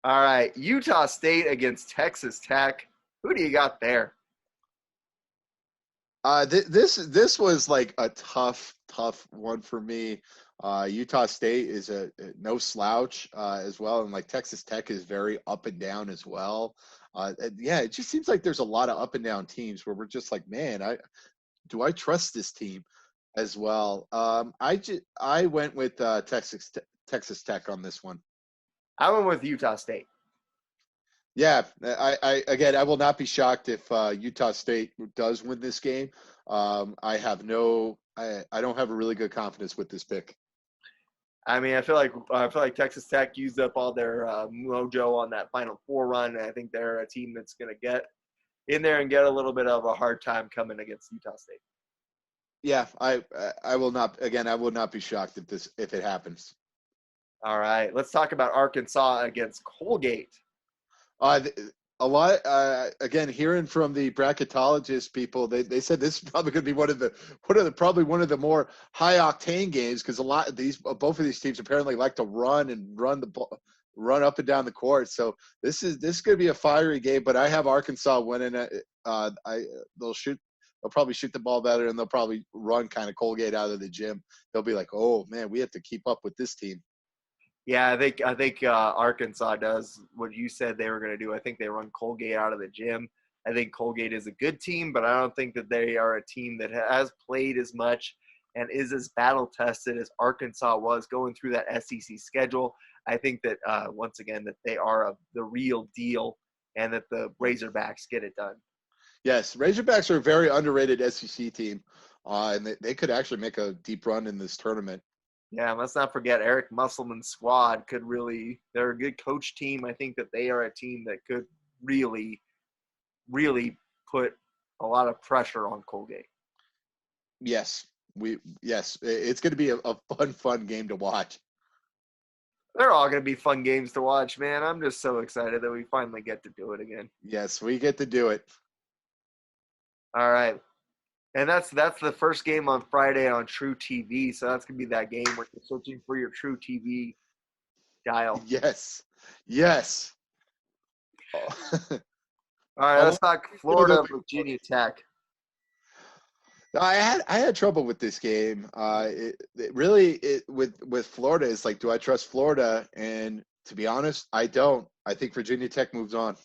All right, Utah State against Texas Tech. Who do you got there? This was like a tough one for me. Utah State is a no slouch as well, and like Texas Tech is very up and down as well. Yeah, it just seems like there's a lot of up and down teams where we're just like, man, I trust this team as well. I went with Texas Tech on this one. I went with Utah State. Yeah, I again, I will not be shocked if Utah State does win this game. I don't have a really good confidence with this pick. I mean, I feel like Texas Tech used up all their mojo on that Final Four run, and I think they're a team that's going to get in there and get a little bit of a hard time coming against Utah State. Yeah, I will not. Again, I will not be shocked if it happens. All right, let's talk about Arkansas against Colgate. th- a lot again, hearing from the bracketologist people, they said this is probably going to be one of the more high octane games because a lot of these both of these teams apparently like to run up and down the court. So this could be a fiery game, but I have Arkansas winning it. They'll shoot. They'll probably shoot the ball better, and they'll probably run kind of Colgate out of the gym. They'll be like, "Oh man, we have to keep up with this team." Yeah, I think Arkansas does what you said they were going to do. I think they run Colgate out of the gym. I think Colgate is a good team, but I don't think that they are a team that has played as much and is as battle tested as Arkansas was going through that SEC schedule. I think that once again that they are the real deal and that the Razorbacks get it done. Yes, Razorbacks are a very underrated SEC team, and they could actually make a deep run in this tournament. Yeah, and let's not forget Eric Musselman's squad they're a good coach team. I think that they are a team that could really, really put a lot of pressure on Colgate. Yes, it's going to be a fun game to watch. They're all going to be fun games to watch, man. I'm just so excited that we finally get to do it again. Yes, we get to do it. All right. And that's the first game on Friday on True TV. So that's going to be that game where you're searching for your True TV dial. Yes. Oh. All right, let's talk Florida, Virginia Tech. I had trouble with this game. With Florida, it's like, do I trust Florida? And to be honest, I don't. I think Virginia Tech moves on.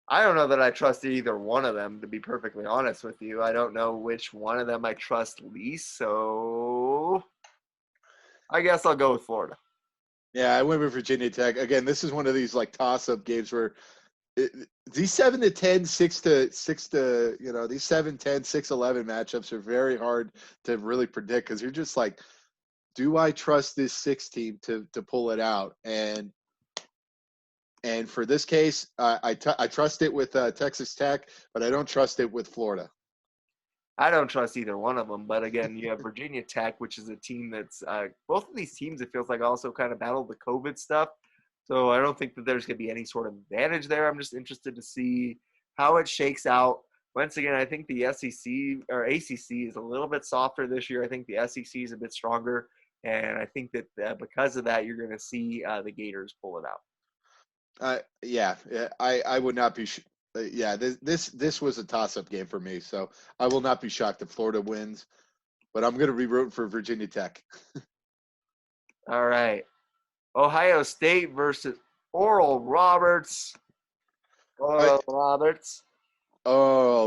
I don't know that I trust either one of them, to be perfectly honest with you. I don't know which one of them I trust least, so I guess I'll go with Florida. Yeah, I went with Virginia Tech. Again, this is one of these like toss-up games where these 7-10, 6 to these 7-10, 6-11 matchups are very hard to really predict because you're just like, do I trust this 6 team to pull it out? And for this case, I trust it with Texas Tech, but I don't trust it with Florida. I don't trust either one of them. But again, you have Virginia Tech, which is a team that's both of these teams, it feels like, also kind of battled the COVID stuff. So I don't think that there's going to be any sort of advantage there. I'm just interested to see how it shakes out. Once again, I think the SEC or ACC is a little bit softer this year. I think the SEC is a bit stronger. And I think that because of that, you're going to see the Gators pull it out. Yeah, I would not be. Yeah, this was a toss-up game for me, so I will not be shocked if Florida wins, but I'm going to be rooting for Virginia Tech. All right, Ohio State versus Oral Roberts. Oh,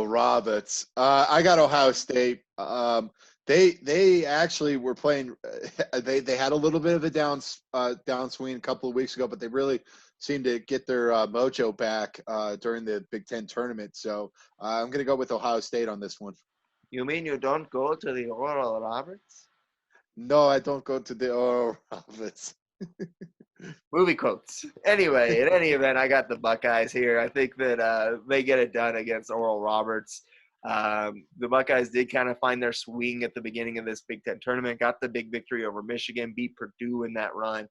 Roberts. I got Ohio State. They actually were playing. They had a little bit of a downswing a couple of weeks ago, but they really seemed to get their mojo back during the Big Ten tournament. So I'm going to go with Ohio State on this one. You mean you don't go to the Oral Roberts? No, I don't go to the Oral Roberts. Movie quotes. Anyway, in any event, I got the Buckeyes here. I think that they get it done against Oral Roberts. The Buckeyes did kind of find their swing at the beginning of this Big Ten tournament, got the big victory over Michigan, beat Purdue in that run.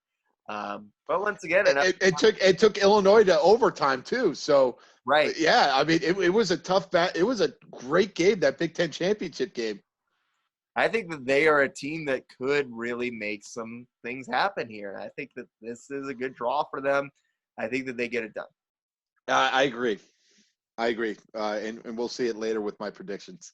But once again, It took Illinois to overtime too. So right. yeah, I mean it was a tough It was a great game, that Big Ten championship game. I think that they are a team that could really make some things happen here. And I think that this is a good draw for them. I think that they get it done. I agree. And we'll see it later with my predictions.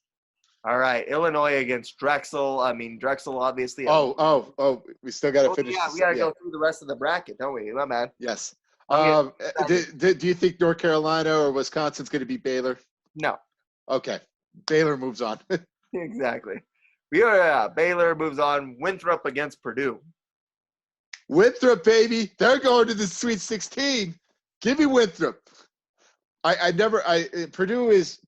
All right, Illinois against Drexel. I mean, Drexel obviously. We still got to finish. Yeah, we got to go through the rest of the bracket, don't we? My bad. Yes. Do you think North Carolina or Wisconsin's going to beat Baylor? No. Okay. Baylor moves on. Exactly. Baylor moves on. Winthrop against Purdue. Winthrop, baby. They're going to the Sweet 16. Give me Winthrop. Purdue is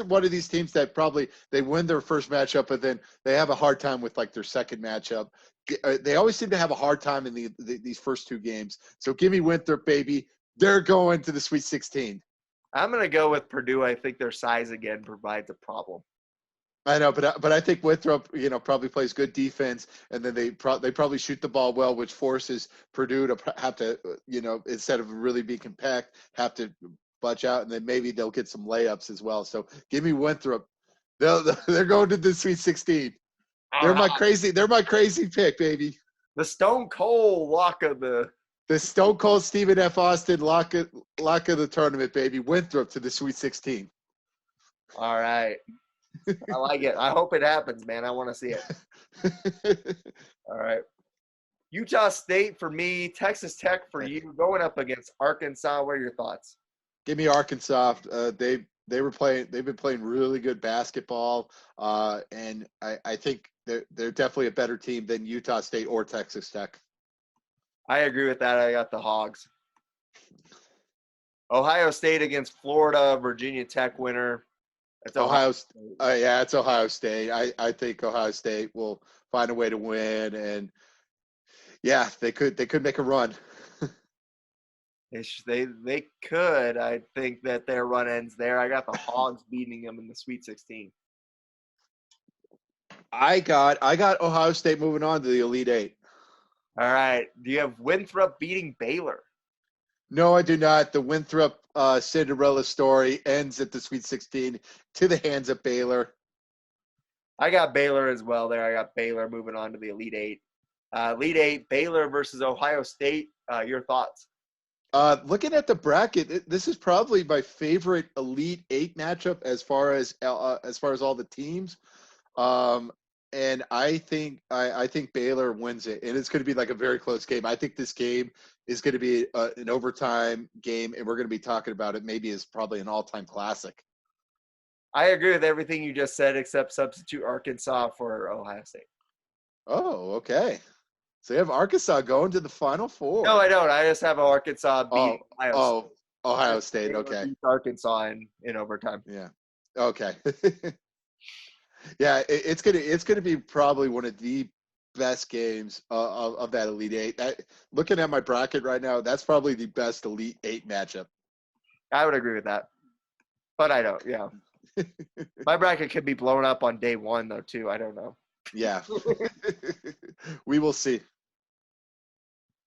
one of these teams that probably they win their first matchup, but then they have a hard time with like their second matchup. They always seem to have a hard time in these first two games. So give me Winthrop, baby. They're going to the Sweet 16. I'm going to go with Purdue. I think their size again provides a problem. I know, but I think Winthrop, probably plays good defense, and then they probably shoot the ball well, which forces Purdue to have to, instead of really being compact, have to budge out, and then maybe they'll get some layups as well. So give me Winthrop. They're going to the Sweet 16. They're my crazy pick, baby. The Stone Cold lock of the Stone Cold Stephen F. Austin lock of the tournament, baby. Winthrop to the Sweet 16. All right. I like it. I hope it happens, man. I want to see it. All right. Utah State for me, Texas Tech for you, going up against Arkansas. What are your thoughts? Give me Arkansas. They've been playing really good basketball, and I think they're definitely a better team than Utah State or Texas Tech. I agree with that. I got the Hogs. Ohio State against Florida, Virginia Tech winner. It's Ohio State. It's Ohio State. I think Ohio State will find a way to win, and yeah, they could make a run. They could. I think that their run ends there. I got the Hogs beating them in the Sweet 16. I got Ohio State moving on to the Elite Eight. All right. Do you have Winthrop beating Baylor? No, I do not. The Winthrop Cinderella story ends at the Sweet 16 to the hands of Baylor. I got Baylor as well there. I got Baylor moving on to the Elite Eight. Elite Eight, Baylor versus Ohio State. Your thoughts? Looking at the bracket, this is probably my favorite Elite Eight matchup as far as all the teams. And I think Baylor wins it, and it's going to be like a very close game. I think this game is going to be an overtime game, and we're going to be talking about it maybe as probably an all-time classic. I agree with everything you just said, except substitute Arkansas for Ohio State. Oh, okay. So you have Arkansas going to the Final Four. No, I don't. I just have Arkansas beating Ohio State. Ohio State. Okay. Arkansas in overtime. Yeah. Okay. Yeah, it's gonna be probably one of the best games of that Elite Eight. Looking at my bracket right now, that's probably the best Elite Eight matchup. I would agree with that, but I don't. Yeah, my bracket could be blown up on day one though too. I don't know. Yeah, we will see.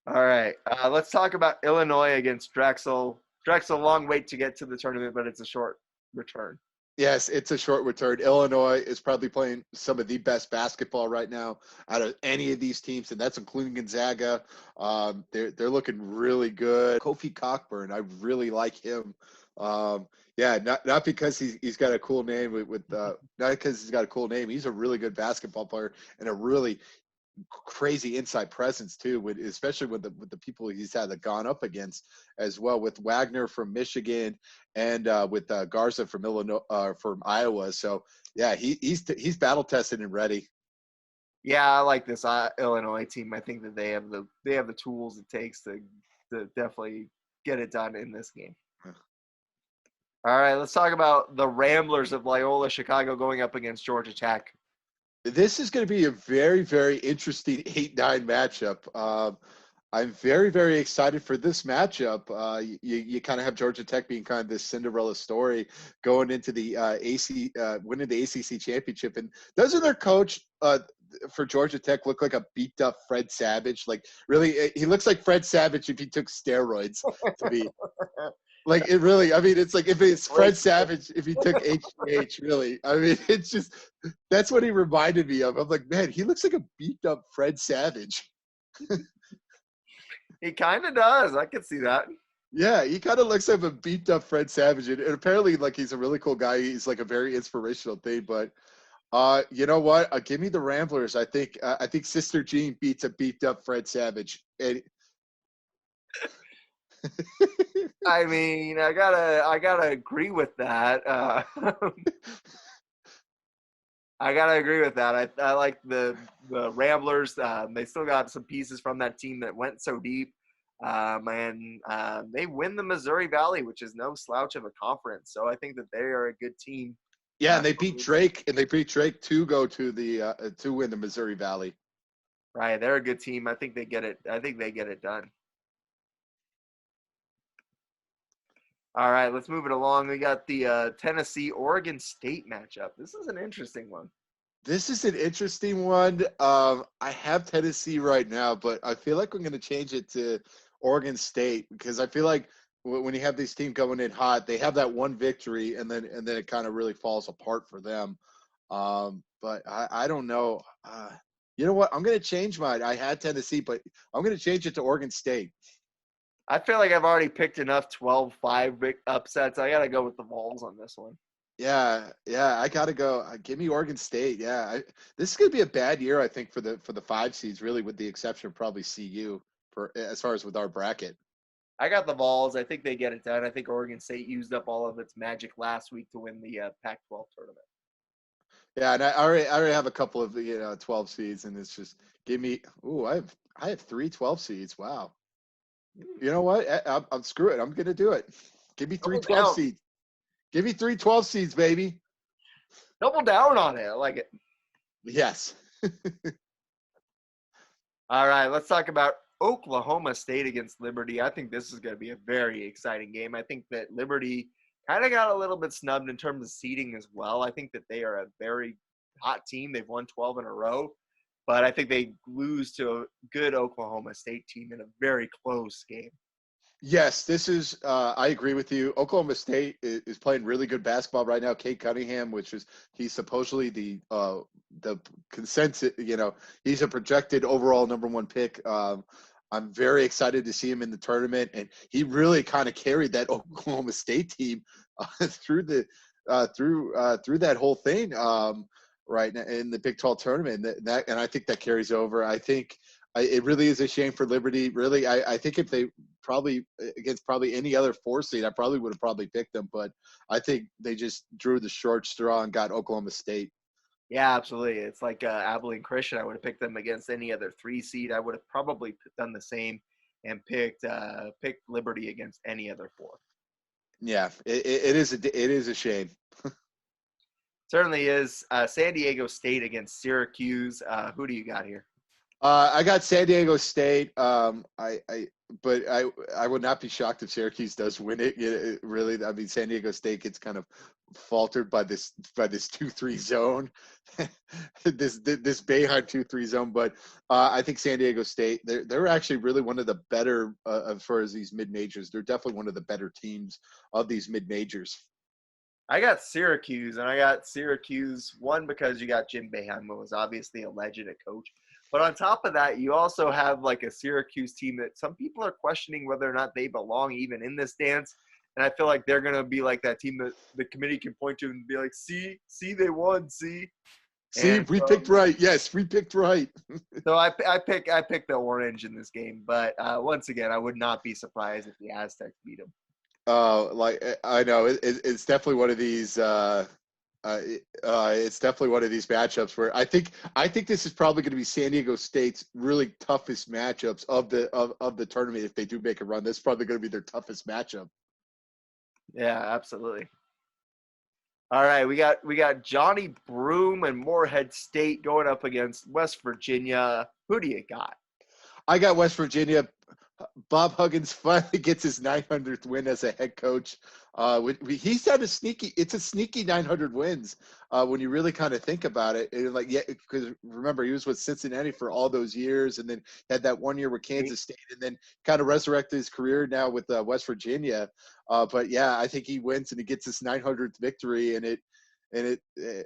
All right, let's talk about Illinois against Drexel. Drexel, long wait to get to the tournament, but it's a short return. Yes, it's a short return. Illinois is probably playing some of the best basketball right now out of any of these teams, and that's including Gonzaga. They're looking really good. Kofi Cockburn, I really like him. Not because he's got a cool name not because he's got a cool name. He's a really good basketball player and a really crazy inside presence too, especially with the people he's had gone up against as well, with Wagner from Michigan and with Garza from from Iowa. So yeah, he's battle tested and ready. Yeah, I like this Illinois team. I think that they have the tools it takes to definitely get it done in this game. All right, let's talk about the Ramblers of Loyola Chicago going up against Georgia Tech. This is going to be a very, very interesting 8-9 matchup. I'm very, very excited for this matchup. You kind of have Georgia Tech being kind of this Cinderella story going into the winning the ACC championship, and doesn't their coach for Georgia Tech look like a beat up Fred Savage? Like, really, he looks like Fred Savage if he took steroids. To be like, it really. I mean, it's like if it's Fred Savage if he took HGH. Really, I mean, it's just that's what he reminded me of. I'm like, man, he looks like a beat up Fred Savage. He kind of does. I can see that. Yeah, he kind of looks like a beat up Fred Savage, and apparently, like, he's a really cool guy. He's like a very inspirational thing. But you know what? Give me the Ramblers. I think Sister Jean beats a beat up Fred Savage. And I mean, I gotta agree with that. I gotta agree with that. I like the Ramblers. They still got some pieces from that team that went so deep, and they win the Missouri Valley, which is no slouch of a conference. So I think that they are a good team. yeah, and they beat Drake, to go to the to win the Missouri Valley. Right, they're a good team. I think they get it. I think they get it done. All right, let's move it along. We got the Tennessee-Oregon State matchup. This is an interesting one. This is an interesting one. I have Tennessee right now, but I feel like I'm going to change it to Oregon State because I feel like when you have these teams going in hot, they have that one victory, and then it kind of really falls apart for them. But I don't know. You know what? I'm going to change mine. I had Tennessee, but I'm going to change it to Oregon State. I feel like I've already picked enough 12-5 upsets. I got to go with the Vols on this one. Yeah, I got to go. Give me Oregon State. Yeah, this is going to be a bad year, I think, for the 5 seeds, really, with the exception of probably CU for as far as with our bracket. I got the Vols. I think they get it done. I think Oregon State used up all of its magic last week to win the Pac-12 tournament. Yeah, and I already have a couple of 12 seeds, and it's just give me. Ooh, I have 3 12 seeds. Wow. You know what? I'm screw it. I'm gonna do it. Give me 3 12 seeds. Give me 3 12 seeds, baby. Double down on it. I like it. Yes. All right, let's talk about Oklahoma State against Liberty. I think this is going to be a very exciting game. I think that Liberty kind of got a little bit snubbed in terms of seeding as well. I think that they are a very hot team. They've won 12 in a row, but I think they lose to a good Oklahoma State team in a very close game. Yes, this is. I agree with you. Oklahoma State is playing really good basketball right now. Cade Cunningham, he's supposedly the consensus. He's a projected overall #1 pick. I'm very excited to see him in the tournament, and he really kind of carried that Oklahoma State team through that whole thing right now in the Big 12 tournament. And I think that carries over. I think it really is a shame for Liberty. Really, I think if they against any other 4 seed, I probably would have picked them. But I think they just drew the short straw and got Oklahoma State. Yeah, absolutely. It's like Abilene Christian. I would have picked them against any other 3 seed. I would have probably done the same and picked Liberty against any other 4. Yeah, it is a shame. Certainly is. San Diego State against Syracuse. Who do you got here? I got San Diego State. But I would not be shocked if Syracuse does win it. Really, I mean, San Diego State gets kind of faltered by this 2-3 zone, this Bayheim 2-3 zone. But I think San Diego State they're actually really one of the better as far as these mid majors. They're definitely one of the better teams of these mid majors. I got Syracuse, and I got Syracuse one because you got Jim Boeheim, who was obviously a legend at coach. But on top of that, you also have like a Syracuse team that some people are questioning whether or not they belong even in this dance. And I feel like they're going to be like that team that the committee can point to and be like, see, they won, see. We picked right. Yes, we picked right. So I pick the Orange in this game. But once again, I would not be surprised if the Aztecs beat them. I know it's definitely one of these. It's definitely one of these matchups where I think this is probably going to be San Diego State's really toughest matchups of the tournament. If they do make a run, this is probably going to be their toughest matchup. Yeah, absolutely. All right, we got Johnny Broome and Morehead State going up against West Virginia. Who do you got? I got West Virginia. Bob Huggins finally gets his 900th win as a head coach. He's had it's a sneaky 900 wins when you really kind of think about it. And because remember, he was with Cincinnati for all those years and then had that 1 year with Kansas State and then kind of resurrected his career now with West Virginia. But yeah, I think he wins and he gets his 900th victory and it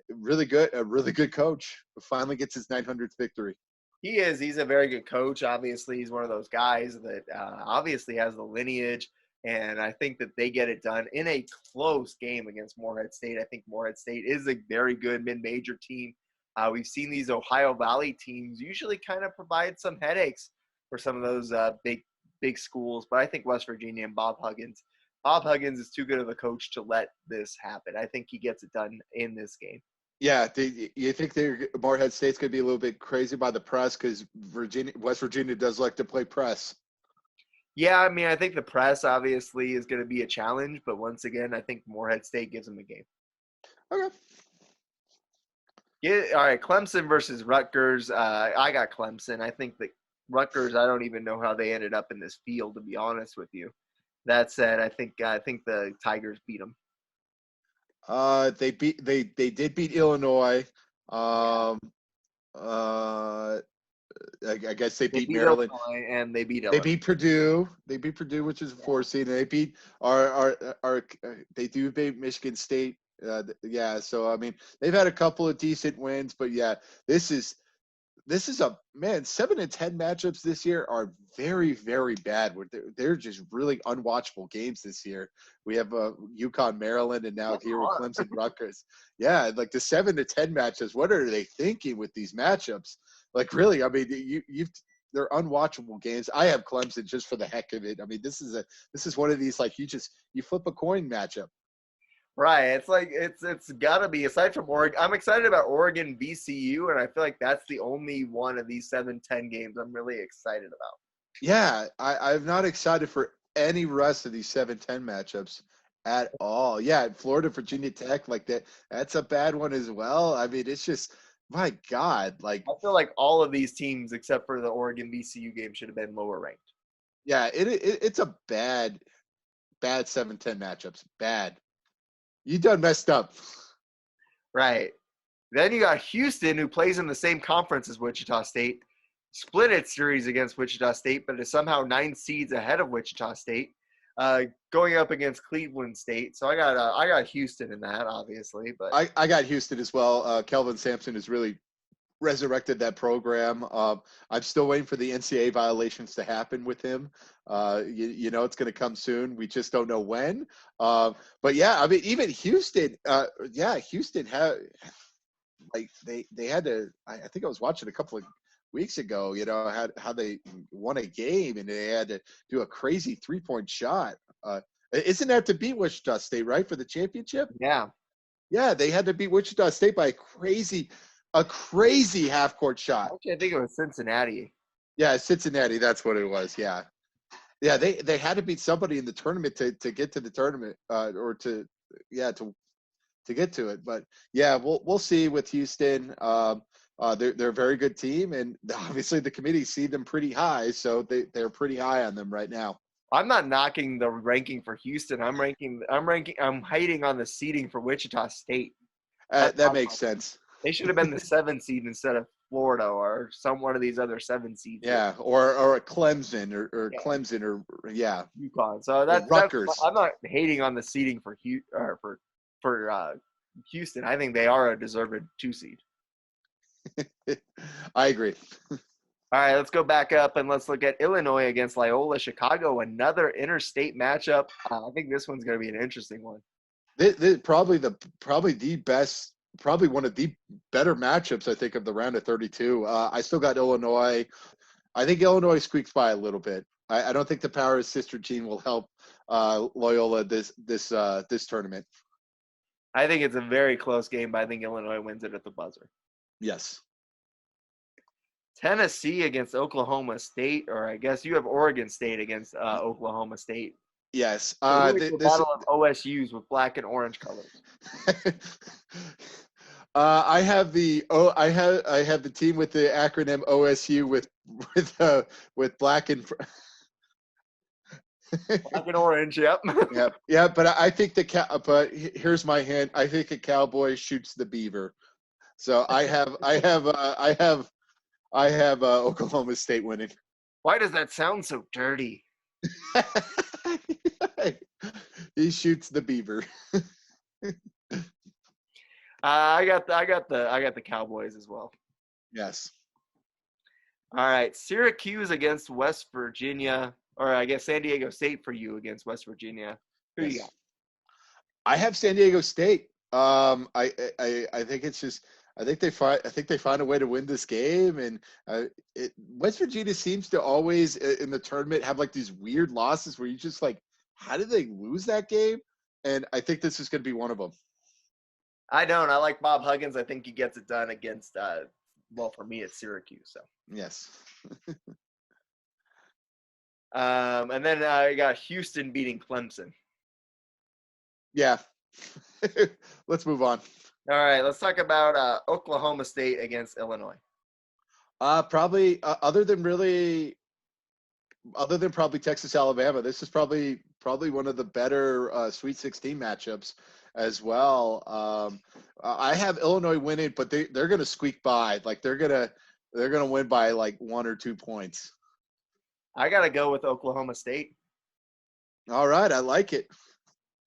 really good, a really good coach finally gets his 900th victory. He is. He's a very good coach. Obviously, he's one of those guys that obviously has the lineage, and I think that they get it done in a close game against Morehead State. I think Morehead State is a very good mid-major team. We've seen these Ohio Valley teams usually kind of provide some headaches for some of those big schools, but I think West Virginia and Bob Huggins is too good of a coach to let this happen. I think he gets it done in this game. Yeah, you think Morehead State's going to be a little bit crazy by the press because West Virginia does like to play press. Yeah, I mean, I think the press obviously is going to be a challenge, but once again, I think Morehead State gives them a game. Okay. Yeah, all right, Clemson versus Rutgers. I got Clemson. I think that Rutgers, I don't even know how they ended up in this field, to be honest with you. That said, I think the Tigers beat them. They did beat Illinois. I guess they beat Maryland Illinois and they beat Illinois. They beat Purdue. They beat Purdue, which is a 4 seed. And they beat they do beat Michigan State. So I mean they've had a couple of decent wins, but yeah, this is 7 and 10 matchups this year are very, very bad. They're just really unwatchable games this year. We have UConn, Maryland, and now here with Clemson, Rutgers. Yeah, like the 7 to 10 matchups. What are they thinking with these matchups? Like really, I mean, they're unwatchable games. I have Clemson just for the heck of it. I mean, this is one of these like you flip a coin matchup. Right. It's like it's gotta be aside from Oregon. I'm excited about Oregon VCU, and I feel like that's the only one of these 7-10 games I'm really excited about. Yeah, I'm not excited for any rest of these 7-10 matchups at all. Yeah, Florida, Virginia Tech, like that's a bad one as well. I mean, it's just my God, like I feel like all of these teams except for the Oregon VCU game should have been lower ranked. Yeah, it's a bad 7-10 matchups. Bad. You done messed up. Right. Then you got Houston, who plays in the same conference as Wichita State, split its series against Wichita State, but is somehow 9 seeds ahead of Wichita State, going up against Cleveland State. So I got Houston in that, obviously. But I got Houston as well. Kelvin Sampson has really resurrected that program. I'm still waiting for the NCAA violations to happen with him. You know it's going to come soon. We just don't know when. But yeah, I mean, even Houston. Houston had like they had to. I think I was watching a couple of weeks ago. You know how they won a game and they had to do a crazy 3-point shot. Isn't that to beat Wichita State, right, for the championship? Yeah. Yeah, they had to beat Wichita State by a crazy half-court shot. Actually, I think it was Cincinnati. Yeah, Cincinnati. That's what it was. Yeah. They had to beat somebody in the tournament to get to the tournament to get to it. But yeah, we'll see with Houston. They're a very good team, and obviously the committee see them pretty high, so they're pretty high on them right now. I'm not knocking the ranking for Houston. I'm hating on the seeding for Wichita State. That makes sense. They should have been the 7 seed instead of Florida or one of these other 7 seeds. Yeah, or a Clemson or Clemson or UConn. So that's Rutgers. I'm not hating on the seeding for Houston. I think they are a deserved 2 seed. I agree. All right, let's go back up and let's look at Illinois against Loyola Chicago, another interstate matchup. I think this one's going to be an interesting one. Probably one of the better matchups, I think, of the round of 32. I still got Illinois. I think Illinois squeaks by a little bit. I don't think the power of Sister Jean will help Loyola this tournament. I think it's a very close game, but I think Illinois wins it at the buzzer. Yes. Tennessee against Oklahoma State, or I guess you have Oregon State against Oklahoma State. Yes. The battle of OSUs with black and orange colors. I have the team with the acronym OSU with black and Black and orange, yep. yeah. But I think here's my hint. I think a cowboy shoots the beaver. So I have Oklahoma State winning. Why does that sound so dirty? He shoots the beaver. I got the Cowboys as well. Yes. All right, Syracuse against West Virginia, or I guess San Diego State for you against West Virginia. Who you got? I have San Diego State. I think it's just I think they find a way to win this game, and West Virginia seems to always in the tournament have like these weird losses where you just like, how did they lose that game? And I think this is going to be one of them. I don't. I like Bob Huggins. I think he gets it done against. Well, for me, it's Syracuse. So. Yes. And then I got Houston beating Clemson. Yeah. Let's move on. All right, let's talk about Oklahoma State against Illinois. Probably other than probably Texas, Alabama, this is probably one of the better Sweet 16 matchups as well. I have Illinois winning, but they're going to squeak by. Like they're going to win by like 1 or 2 points. I got to go with Oklahoma State. All right, I like it.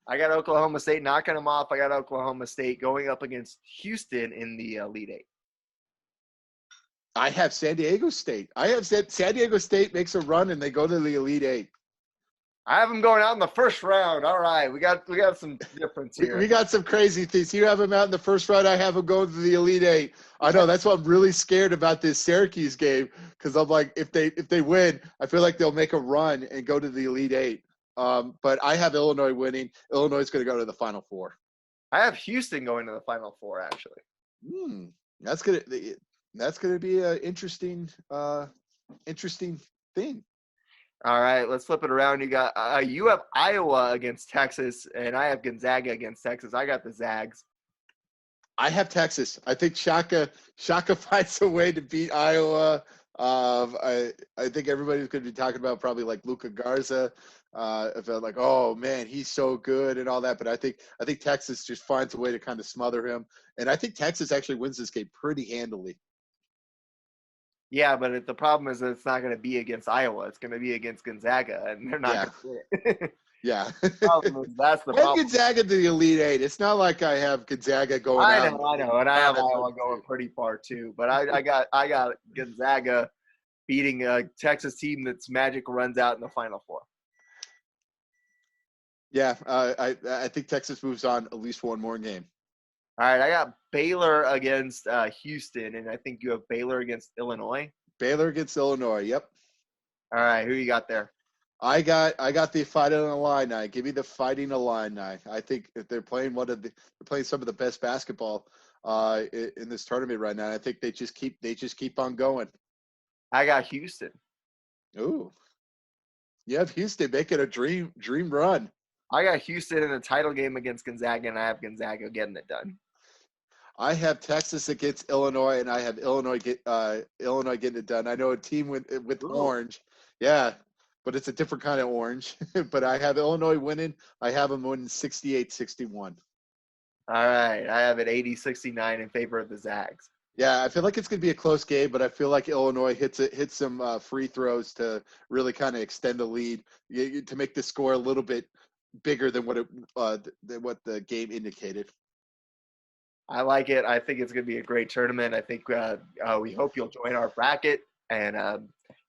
I got Oklahoma State knocking them off. I got Oklahoma State going up against Houston in the Elite Eight. I have San Diego State. I have said San Diego State makes a run and they go to the Elite Eight. I have them going out in the first round. All right, we got some difference here. We got some crazy things. You have them out in the first round. I have them going to the Elite Eight. I know that's why I'm really scared about this Syracuse game because I'm like, if they win, I feel like they'll make a run and go to the Elite Eight. But I have Illinois winning. Illinois is going to go to the Final Four. I have Houston going to the Final Four, actually. That's gonna be an interesting thing. All right, let's flip it around. You have Iowa against Texas, and I have Gonzaga against Texas. I got the Zags. I have Texas. I think Shaka finds a way to beat Iowa. I think everybody's going to be talking about probably like Luka Garza. I felt like, oh man, he's so good and all that. But I think Texas just finds a way to kind of smother him, and I think Texas actually wins this game pretty handily. Yeah, but the problem is that it's not going to be against Iowa. It's going to be against Gonzaga, and they're not going to do it. Yeah. That's the problem. Gonzaga to the Elite Eight. It's not like I have Gonzaga going I know, and I have Iowa going pretty far too. But I got Gonzaga beating a Texas team that's magic runs out in the Final Four. Yeah, I think Texas moves on at least one more game. All right, I got Baylor against Houston, and I think you have Baylor against Illinois. Baylor against Illinois. Yep. All right, who you got there? I got the Fighting Illini. Give me the Fighting Illini. I think if they're playing some of the best basketball in this tournament right now. I think they just keep on going. I got Houston. Ooh. You have Houston making a dream run. I got Houston in the title game against Gonzaga, and I have Gonzaga getting it done. I have Texas against Illinois, and I have Illinois getting it done. I know a team with orange. Yeah, but it's a different kind of orange. But I have Illinois winning. I have them winning 68-61. All right. I have it 80-69 in favor of the Zags. Yeah, I feel like it's going to be a close game, but I feel like Illinois hits some free throws to really kind of extend the lead, to make the score a little bit bigger than what the game indicated. I like it. I think it's going to be a great tournament. I think we hope you'll join our bracket and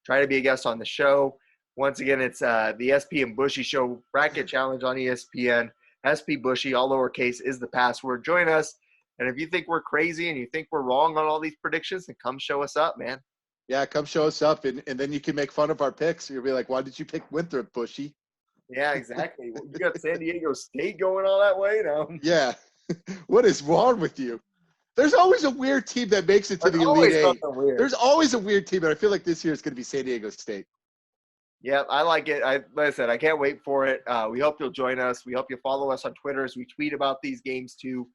try to be a guest on the show. Once again, it's the SP and Bushy Show Bracket Challenge on ESPN. SP Bushy, all lowercase, is the password. Join us. And if you think we're crazy and you think we're wrong on all these predictions, then come show us up, man. Yeah, come show us up, and then you can make fun of our picks. You'll be like, why did you pick Winthrop, Bushy? Yeah, exactly. You got San Diego State going all that way now. Yeah. What is wrong with you? There's always a weird team that makes it to the Elite Eight. There's always a weird team, but I feel like this year it's going to be San Diego State. Yeah, I like it. Like I said, I can't wait for it. We hope you'll join us. We hope you follow us on Twitter as we tweet about these games too.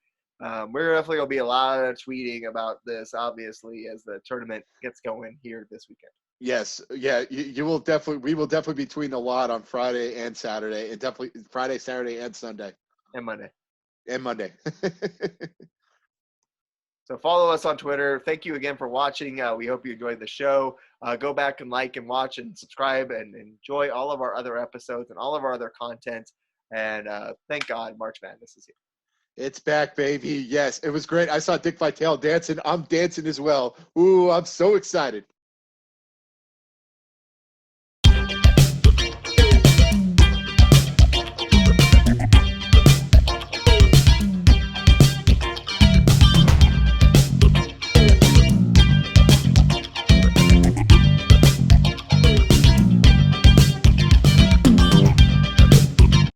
We're definitely going to be a lot of tweeting about this, obviously, as the tournament gets going here this weekend. Yes, yeah, you will definitely. We will definitely be tweeting a lot on Friday and Saturday, and definitely Friday, Saturday, and Sunday, And Monday. and Monday. So follow us on Twitter. Thank you again for watching. We hope you enjoyed the show. Go back and like and watch and subscribe and enjoy all of our other episodes and all of our other content. And thank God March Madness is here. It's back, baby. Yes, it was great. I saw Dick Vitale dancing. I'm dancing as well. Ooh, I'm so excited.